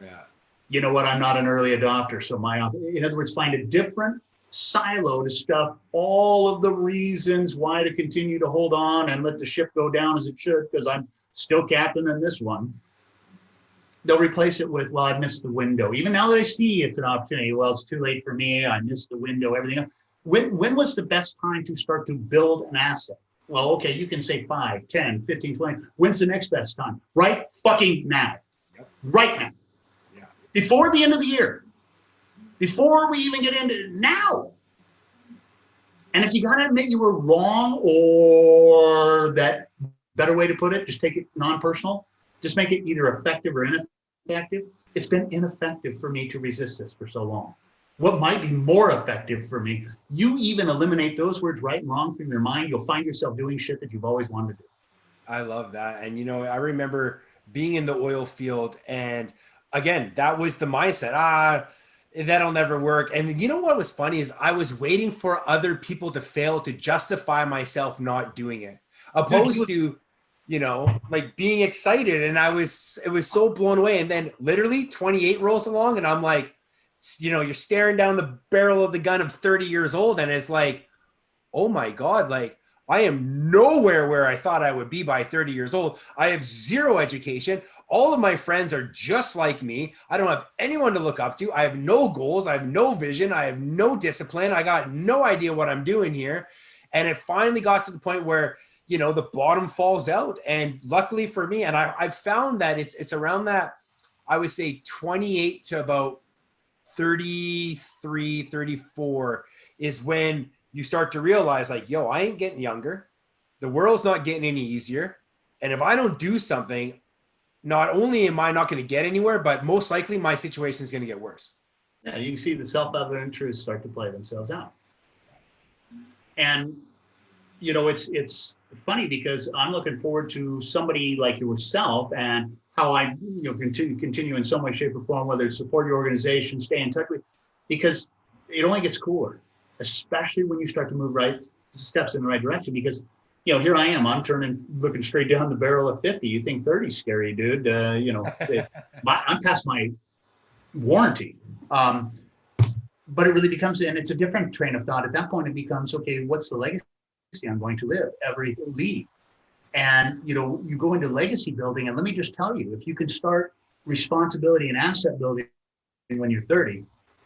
Yeah. You know what? I'm not an early adopter. So in other words, find a different silo to stuff all of the reasons why to continue to hold on and let the ship go down as it should, because I'm still captain in this one. They'll replace it with, well, I missed the window. Even now that I see it's an opportunity, well, it's too late for me. I missed the window, everything else. When was the best time to start to build an asset? Well, okay, you can say 5, 10, 15, 20. When's the next best time? Right fucking now. Yep. Right now. Yeah. Before the end of the year. Before we even get into it, now. And if you got to admit you were wrong, or that better way to put it, just take it non-personal, just make it either effective or ineffective. It's been ineffective for me to resist this for so long. What might be more effective for me, you even eliminate those words right and wrong from your mind, you'll find yourself doing shit that you've always wanted to do. I love that. And, you know, I remember being in the oil field. And again, that was the mindset. That'll never work. And you know what was funny is I was waiting for other people to fail to justify myself not doing it, opposed to, you know, like being excited. And it was so blown away. And then literally 28 rolls along and I'm like, you know, you're staring down the barrel of the gun of 30 years old. And it's like, oh my God, like I am nowhere where I thought I would be by 30 years old. I have zero education. All of my friends are just like me. I don't have anyone to look up to. I have no goals. I have no vision. I have no discipline. I got no idea what I'm doing here. And it finally got to the point where, you know, the bottom falls out. And luckily for me, and I've found that it's around that, I would say 28 to about 33, 34 is when you start to realize like, yo, I ain't getting younger. The world's not getting any easier. And if I don't do something, not only am I not going to get anywhere, but most likely my situation is going to get worse. Yeah, you can see the self-evident truths start to play themselves out. And, you know, it's funny because I'm looking forward to somebody like yourself and how I, you know, continue in some way, shape, or form, whether it's support your organization, stay in touch with, because it only gets cooler, especially when you start to move steps in the right direction. Because, you know, here I am, I'm looking straight down the barrel of 50. You think 30's scary, dude? You know, I'm past my warranty. But it really becomes, and it's a different train of thought. At that point, it becomes, okay, what's the legacy I'm going to leave? And, you know, you go into legacy building, and let me just tell you, if you can start responsibility and asset building when you're 30,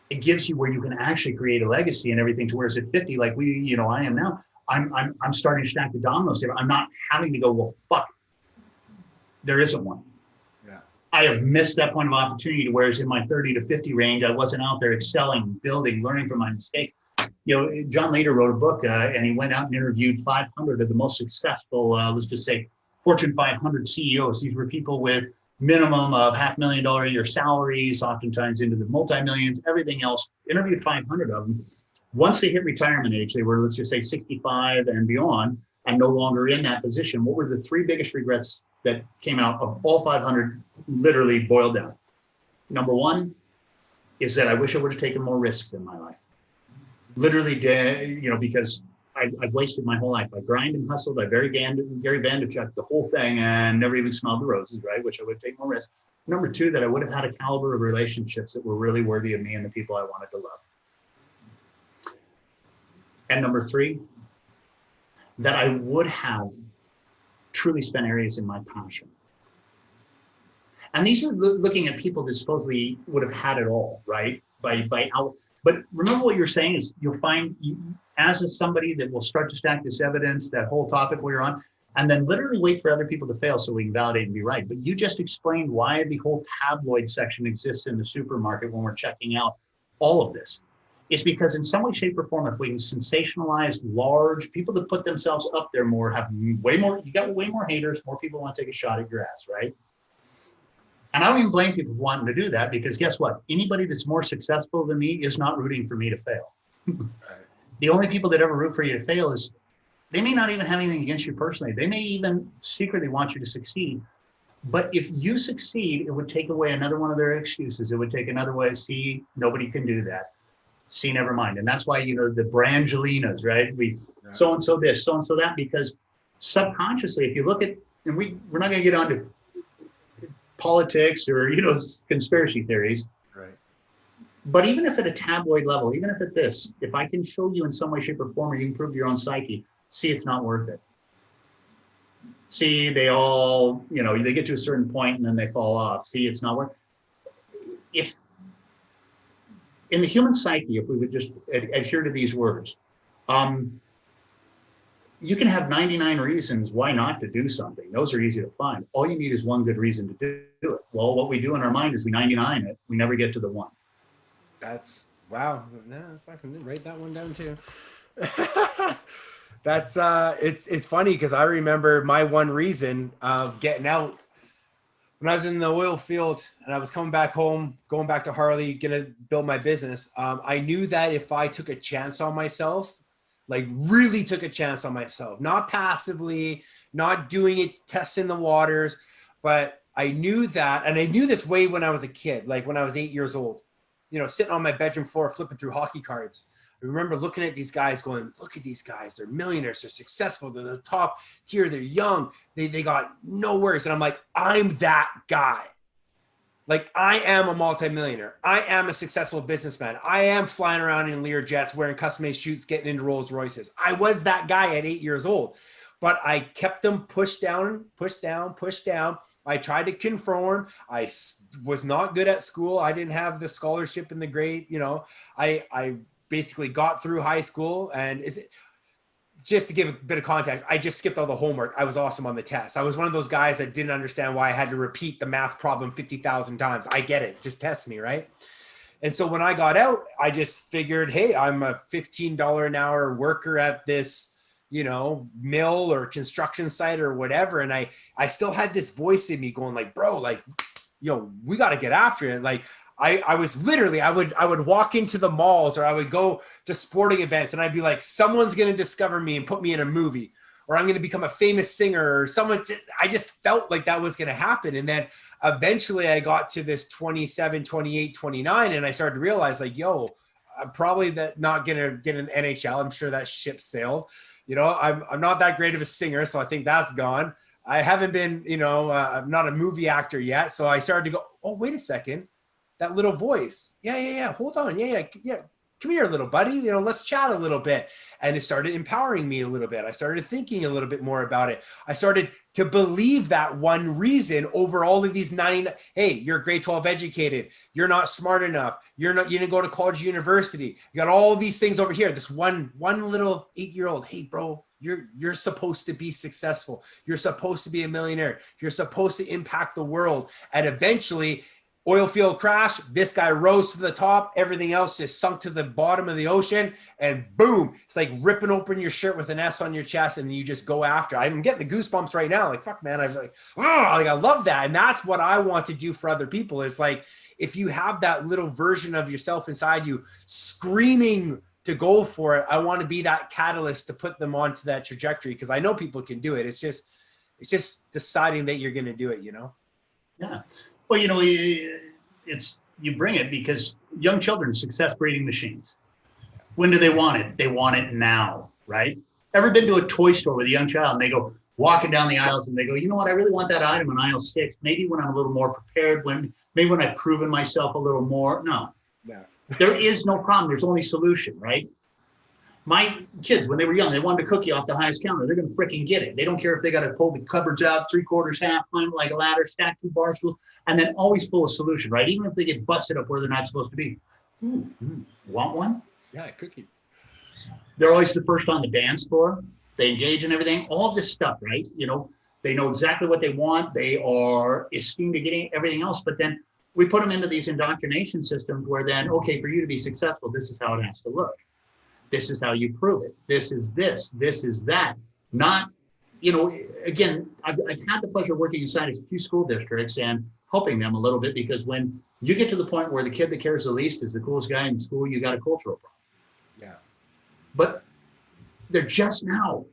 it gives you where you can actually create a legacy and everything, to whereas at 50, like I am now, I'm starting to stack the dominoes there. I'm not having to go, well, fuck, there isn't one. Yeah. I have missed that point of opportunity, to whereas in my 30 to 50 range, I wasn't out there excelling, building, learning from my mistakes. You know, John Lader wrote a book and he went out and interviewed 500 of the most successful, let's just say, Fortune 500 CEOs. These were people with minimum of $500,000 a year salaries, oftentimes into the multi-millions, everything else. Interviewed 500 of them. Once they hit retirement age, they were, let's just say, 65 and beyond, and no longer in that position. What were the three biggest regrets that came out of all 500, literally boiled down? Number one is that I wish I would have taken more risks in my life. Literally, you know, because I've wasted my whole life. I grind and hustled. I Gary Vaynerchuk the whole thing and never even smelled the roses, right? Which I would take more risk. Number two, that I would have had a caliber of relationships that were really worthy of me and the people I wanted to love. And number three, that I would have truly spent areas in my passion. And these are looking at people that supposedly would have had it all, right? But remember what you're saying is you'll find, as somebody that will start to stack this evidence, that whole topic where you're on, and then literally wait for other people to fail so we can validate and be right. But you just explained why the whole tabloid section exists in the supermarket when we're checking out all of this. It's because in some way, shape, or form, if we can sensationalize large people that put themselves up there more, have way more, you got way more haters, more people want to take a shot at your ass, right? And I don't even blame people for wanting to do that, because guess what? Anybody that's more successful than me is not rooting for me to fail. The only people that ever root for you to fail is, they may not even have anything against you personally. They may even secretly want you to succeed. But if you succeed, it would take away another one of their excuses. It would take another way to see, nobody can do that. See, never mind. And that's why, you know, the Brangelinas, right? So-and-so this, so-and-so that, because subconsciously, if you look at, and we're not going to get onto politics or, you know, conspiracy theories. Right. But even if at a tabloid level, even if at this, if I can show you in some way, shape, or form, or you can prove your own psyche, see, it's not worth it. See, they all, you know, they get to a certain point and then they fall off. See, it's not worth it. If in the human psyche, if we would just adhere to these words, you can have 99 reasons why not to do something. Those are easy to find. All you need is one good reason to do it. Well, what we do in our mind is we 99 it. We never get to the one. That's, wow. No, I can write that one down too. That's it's funny because I remember my one reason of getting out when I was in the oil field and I was coming back home, going back to Harley, gonna build my business. I knew that if I took a chance on myself, like really took a chance on myself, not passively, not doing it, testing the waters, but I knew that, and I knew this way when I was a kid, like when I was 8 years old, sitting on my bedroom floor, flipping through hockey cards. I remember looking at these guys going, look at these guys. They're millionaires. They're successful. They're the top tier. They're young. They got no worries. And I'm like, I'm that guy. Like, I am a multimillionaire. I am a successful businessman. I am flying around in Lear jets, wearing custom-made shoots, getting into Rolls Royces. I was that guy at 8 years old, but I kept them pushed down, pushed down, pushed down. I tried to conform. I was not good at school. I didn't have the scholarship and the grade. I basically got through high school, and just to give a bit of context, I just skipped all the homework. I was awesome on the test. I was one of those guys that didn't understand why I had to repeat the math problem 50,000 times. I get it. Just test me, right? And so when I got out, I just figured, hey, I'm a $15 an hour worker at this, mill or construction site or whatever. And I still had this voice in me going like, bro, like, we got to get after it. Like, I was literally, I would walk into the malls, or I would go to sporting events, and I'd be like, someone's going to discover me and put me in a movie, or I'm going to become a famous singer, or I just felt like that was going to happen. And then eventually I got to this 27, 28, 29, and I started to realize like, I'm probably not going to get an NHL. I'm sure that ship sailed. I'm not that great of a singer, so I think that's gone. I haven't been, I'm not a movie actor yet. So I started to go, oh, wait a second. That little voice. Yeah. Hold on. Yeah. Come here, little buddy. Let's chat a little bit. And it started empowering me a little bit. I started thinking a little bit more about it. I started to believe that one reason over all of these 99. Hey, you're grade 12 educated. You're not smart enough. You didn't go to college, university. You got all these things over here. This one little 8-year-old. Hey, bro, you're supposed to be successful. You're supposed to be a millionaire. You're supposed to impact the world. And eventually, oil field crash, this guy rose to the top, everything else just sunk to the bottom of the ocean, and boom, it's like ripping open your shirt with an S on your chest, and then you just go after. I'm getting the goosebumps right now. Like, fuck, man, I'm like, I love that. And that's what I want to do for other people. Is like, if you have that little version of yourself inside you screaming to go for it, I want to be that catalyst to put them onto that trajectory, because I know people can do it. It's just deciding that you're going to do it, Yeah. Well, you bring it because young children are success breeding machines. When do they want it? They want it now, right? Ever been to a toy store with a young child and they go walking down the aisles and they go, you know what? I really want that item in aisle 6. Maybe when I'm a little more prepared, maybe when I've proven myself a little more. No. There is no problem. There's only solution, right? My kids, when they were young, they wanted a cookie off the highest counter. They're going to freaking get it. They don't care if they got to pull the cupboards out 3/4 half, climb like a ladder, stack 2 bar stools, and then always full of solution, right? Even if they get busted up where they're not supposed to be. Want one? Yeah, a cookie. They're always the first on the dance floor. They engage in everything. All this stuff, right? They know exactly what they want. They are esteemed to getting everything else. But then we put them into these indoctrination systems where then, okay, for you to be successful, this is how it has to look. This is how you prove it. This is this is that. Not, again, I've had the pleasure of working inside a few school districts and helping them a little bit, because when you get to the point where the kid that cares the least is the coolest guy in the school, you got a cultural problem. Yeah. But they're just now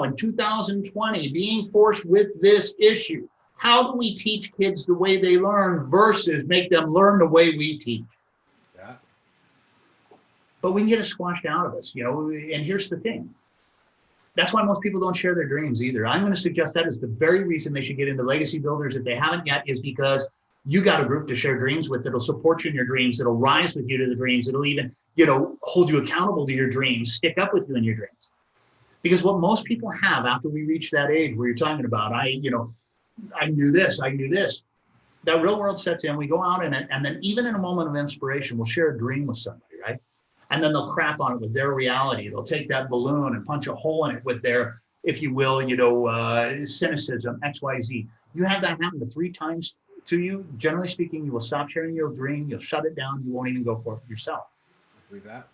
in 2020 being forced with this issue. How do we teach kids the way they learn versus make them learn the way we teach? But we can get it squashed out of us, and here's the thing. That's why most people don't share their dreams either. I'm going to suggest that is the very reason they should get into legacy builders if they haven't yet, is because you got a group to share dreams with that'll support you in your dreams, that'll rise with you to the dreams, that'll even, hold you accountable to your dreams, stick up with you in your dreams. Because what most people have after we reach that age where you're talking about, I knew this, that real world sets in, we go out and then even in a moment of inspiration, we'll share a dream with somebody, right? And then they'll crap on it with their reality. They'll take that balloon and punch a hole in it with their, if you will, cynicism, XYZ. You have that happen to 3 times to you. Generally speaking, you will stop sharing your dream. You'll shut it down. You won't even go for it yourself. Believe that.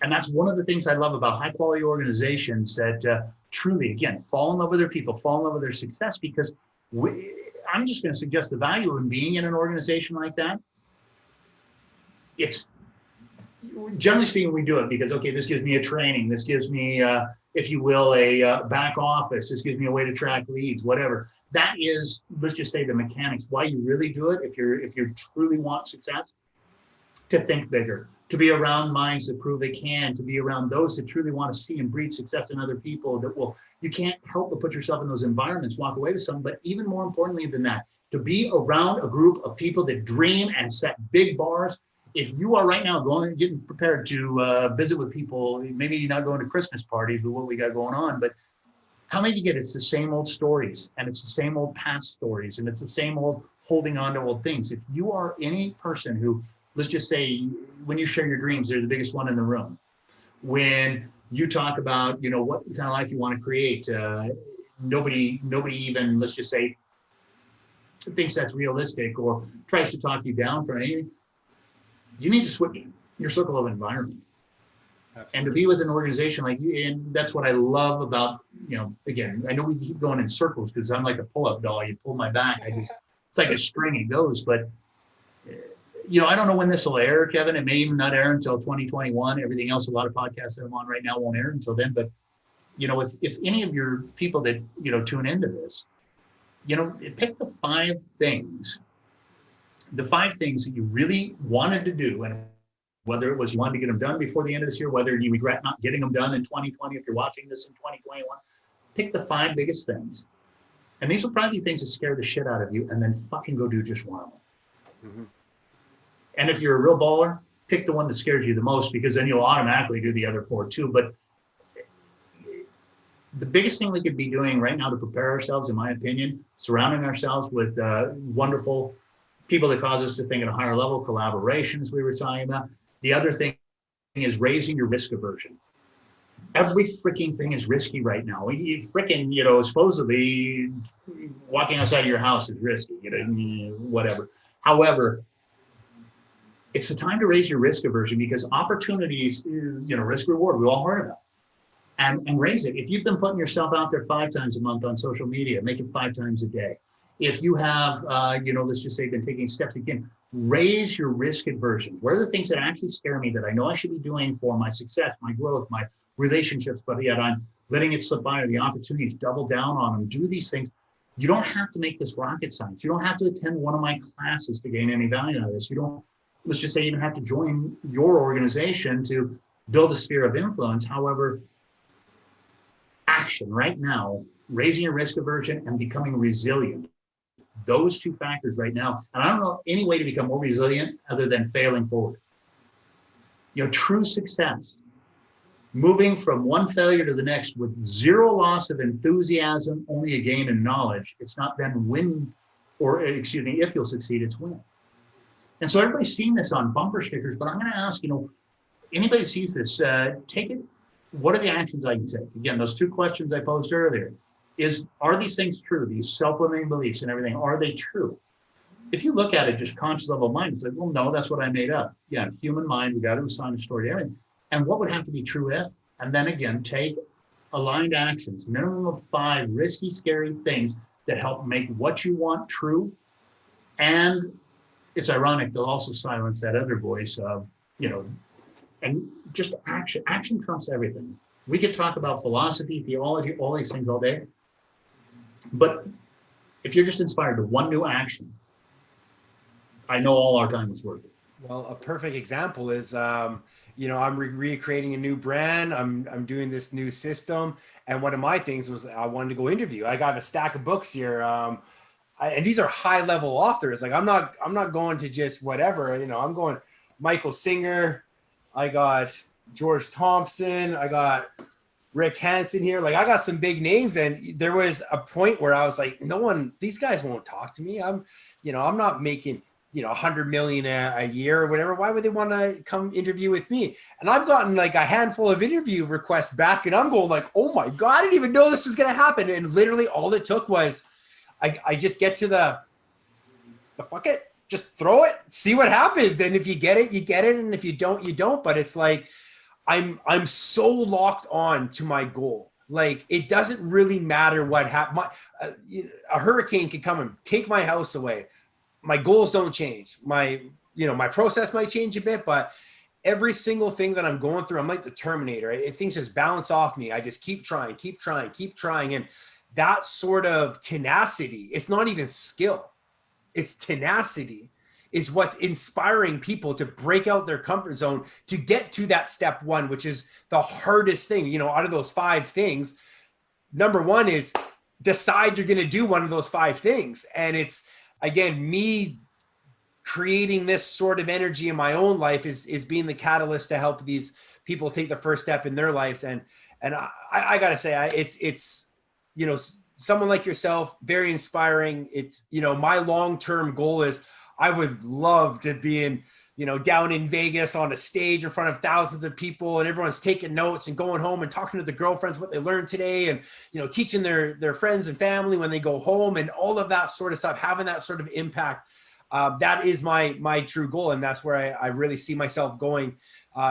And that's one of the things I love about high quality organizations that truly, again, fall in love with their people, fall in love with their success, because I'm just going to suggest the value in being in an organization like that. It's generally speaking, we do it because, okay, this gives me a training. This gives me, if you will, a back office. This gives me a way to track leads, whatever. That is, let's just say, the mechanics. Why you really do it, if you truly want success, to think bigger, to be around minds that prove they can, to be around those that truly want to see and breed success in other people that will, you can't help but put yourself in those environments, walk away with something. But even more importantly than that, to be around a group of people that dream and set big bars. If you are right now getting prepared to visit with people, maybe you're not going to Christmas parties with what we got going on, but how many you get? It's the same old stories, and it's the same old past stories, and it's the same old holding on to old things. If you are any person who, let's just say, when you share your dreams, they're the biggest one in the room. When you talk about, what kind of life you want to create, nobody even, let's just say, thinks that's realistic or tries to talk you down from anything. You need to switch your circle of environment. Absolutely. And to be with an organization like you, and that's what I love about, again, I know we keep going in circles because I'm like a pull-up doll. You pull my back, it's like a string, it goes. But, I don't know when this will air, Kevin. It may even not air until 2021. Everything else, a lot of podcasts that I'm on right now won't air until then. But, if any of your people that, tune into this, pick the five things that you really wanted to do, and whether it was you wanted to get them done before the end of this year, whether you regret not getting them done in 2020, if you're watching this in 2021, pick the five biggest things. And these will probably be things that scare the shit out of you, and then fucking go do just one of them. Mm-hmm. And if you're a real baller, pick the one that scares you the most, because then you'll automatically do the other four too. But the biggest thing we could be doing right now to prepare ourselves, in my opinion, surrounding ourselves with wonderful people that cause us to think at a higher level, collaborations we were talking about. The other thing is raising your risk aversion. Every freaking thing is risky right now. You freaking, supposedly walking outside of your house is risky, whatever. However, it's the time to raise your risk aversion, because opportunities, risk reward, we all heard about. And raise it. If you've been putting yourself out there 5 times a month on social media, make it 5 times a day. If you have, let's just say, been taking steps again, raise your risk aversion. What are the things that actually scare me that I know I should be doing for my success, my growth, my relationships, but yet I'm letting it slip by, or the opportunities, double down on them, do these things. You don't have to make this rocket science. You don't have to attend one of my classes to gain any value out of this. You don't, let's just say, even have to join your organization to build a sphere of influence. However, action right now, raising your risk aversion and becoming resilient. Those two factors right now. And I don't know any way to become more resilient other than failing forward. True success, moving from one failure to the next with zero loss of enthusiasm, only a gain in knowledge. It's not then win, or excuse me, if you'll succeed, it's win. And so everybody's seen this on bumper stickers, but I'm going to ask, anybody sees this, take it. What are the actions I can take? Again, those 2 questions I posed earlier. Are these things true? These self-limiting beliefs and everything, are they true? If you look at it, just conscious level mind, it's like, well, no, that's what I made up. Yeah, human mind, we got to assign a story to everything. And what would have to be true if? And then again, take aligned actions, minimum of 5 risky, scary things that help make what you want true. And it's ironic, they'll also silence that other voice of, and just action. Action trumps everything. We could talk about philosophy, theology, all these things all day. But if you're just inspired to one new action, I know all our time is worth it. Well, a perfect example is, I'm recreating a new brand. I'm doing this new system. And one of my things was I wanted to go interview. I got a stack of books here. And these are high level authors. Like I'm not going to just whatever, I'm going Michael Singer. I got George Thompson. I got Rick Hansen here. Like I got some big names, and there was a point where I was like, these guys won't talk to me. I'm not making, 100 million a year or whatever. Why would they want to come interview with me? And I've gotten like a handful of interview requests back, and I'm going like, oh my God, I didn't even know this was going to happen. And literally all it took was, I just get to the fuck it, just throw it, see what happens. And if you get it, you get it. And if you don't, you don't. But it's like, I'm so locked on to my goal. Like it doesn't really matter what happens. A hurricane could come and take my house away. My goals don't change. My process might change a bit, but every single thing that I'm going through, I'm like the Terminator. Things just bounce off me. I just keep trying, keep trying, keep trying. And that sort of tenacity, it's not even skill, it's tenacity, is what's inspiring people to break out their comfort zone to get to that step one, which is the hardest thing. You know, out of those 5 things, number one is decide you're going to do one of those 5 things. And it's, again, me creating this sort of energy in my own life is being the catalyst to help these people take the first step in their lives. And I gotta say, it's, you know, someone like yourself, very inspiring. It's, you know, my long-term goal is I would love to be in, you know, down in Vegas on a stage in front of thousands of people, and everyone's taking notes and going home and talking to the girlfriends what they learned today, and, you know, teaching their friends and family when they go home, and all of that sort of stuff, having that sort of impact. That is my true goal. And that's where I really see myself going,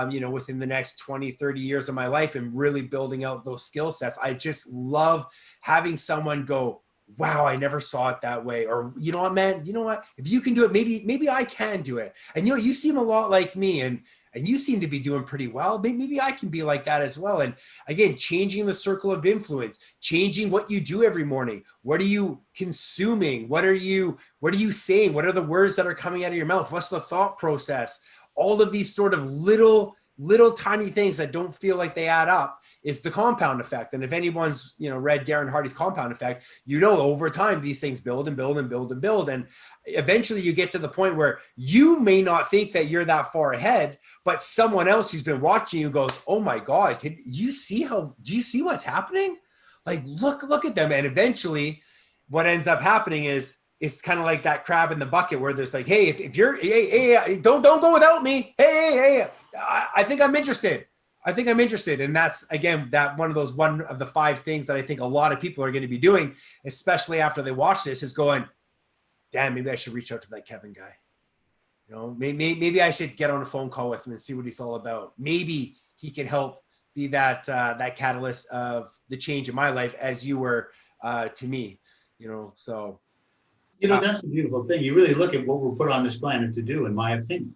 you know, within the next 20, 30 years of my life, and really building out those skill sets. I just love having someone go, wow, I never saw it that way. Or, you know what, man, you know what, if you can do it, maybe I can do it. And, you know, you seem a lot like me, and you seem to be doing pretty well. Maybe I can be like that as well. And again, changing the circle of influence, changing what you do every morning. What are you consuming? What are you saying? What are the words that are coming out of your mouth? What's the thought process? All of these sort of little tiny things that don't feel like they add up is the compound effect. And if anyone's, you know, read Darren Hardy's Compound Effect, you know, over time, these things build and build and build and build. And eventually you get to the point where you may not think that you're that far ahead, but someone else who's been watching you goes, oh my God, do you see what's happening? Like, look at them. And eventually what ends up happening is, it's kind of like that crab in the bucket where there's like, hey, if you're, hey, don't go without me. Hey, I think I'm interested. And that's, again, one of the 5 things that I think a lot of people are going to be doing, especially after they watch this, is going, damn, maybe I should reach out to that Kevin guy. You know, maybe I should get on a phone call with him and see what he's all about. Maybe he can help be that catalyst of the change in my life, as you were to me, you know, so. You know, that's the beautiful thing. You really look at what we're put on this planet to do, in my opinion.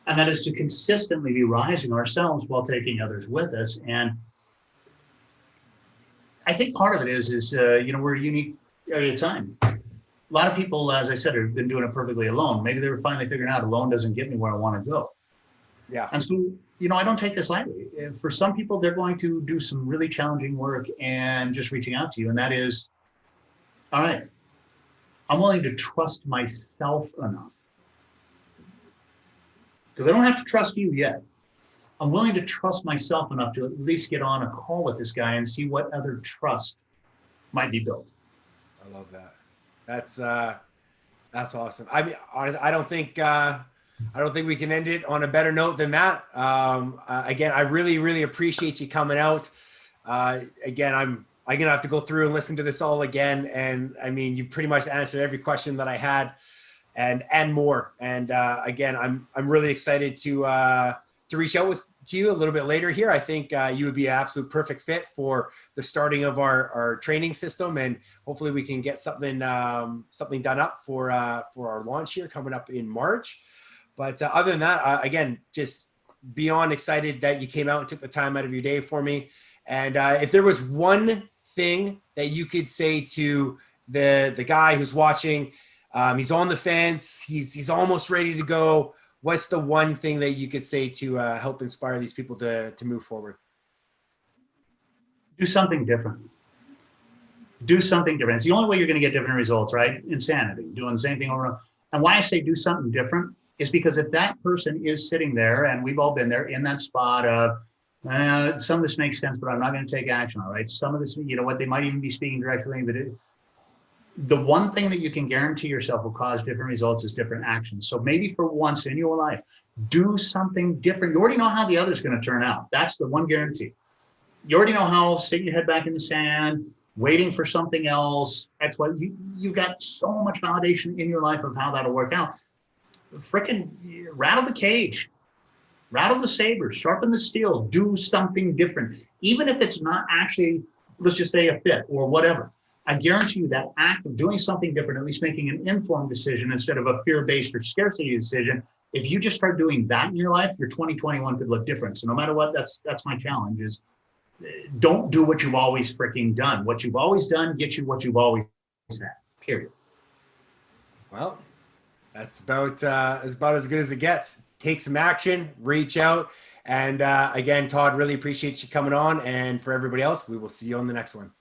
And that is to consistently be rising ourselves while taking others with us. And I think part of it is you know, we're a unique area of time. A lot of people, as I said, have been doing it perfectly alone. Maybe they were finally figuring out alone doesn't get me where I want to go. Yeah. And so, you know, I don't take this lightly. For some people, they're going to do some really challenging work and just reaching out to you. And that is, all right, I'm willing to trust myself enough, because I don't have to trust you yet. I'm willing to trust myself enough to at least get on a call with this guy and see what other trust might be built. I love that. That's awesome. I mean, honestly, I don't think we can end it on a better note than that. Again, I really appreciate you coming out. Again, I'm gonna have to go through and listen to this all again. And I mean, you pretty much answered every question that I had, and more. And again, I'm really excited to reach out to you a little bit later here. I think you would be an absolute perfect fit for the starting of our training system, and hopefully we can get something done up for our launch here coming up in March. But other than that, again, just beyond excited that you came out and took the time out of your day for me. And if there was one thing that you could say to the guy who's watching, he's on the fence, he's almost ready to go, what's the one thing that you could say to help inspire these people to move forward? Do something different. Do something different. It's the only way you're going to get different results, right? Insanity, doing the same thing over and over. And why I say do something different is because if that person is sitting there, and we've all been there, in that spot of, some of this makes sense, but I'm not going to take action. All right. Some of this, you know what, they might even be speaking directly, but the one thing that you can guarantee yourself will cause different results is different actions. So maybe for once in your life, do something different. You already know how the other's going to turn out. That's the one guarantee. You already know how, sticking your head back in the sand, waiting for something else. That's why you've got so much validation in your life of how that'll work out. Frickin' rattle the cage. Rattle the saber, sharpen the steel, do something different. Even if it's not actually, let's just say, a fit or whatever. I guarantee you that act of doing something different, at least making an informed decision instead of a fear-based or scarcity decision, If you just start doing that in your life, your 2021 could look different. So no matter what, that's my challenge is don't do what you've always freaking done. What you've always done gets you what you've always had, period. Well, that's about as good as it gets. Take some action, reach out. And again, Todd, really appreciate you coming on. And for everybody else, we will see you on the next one.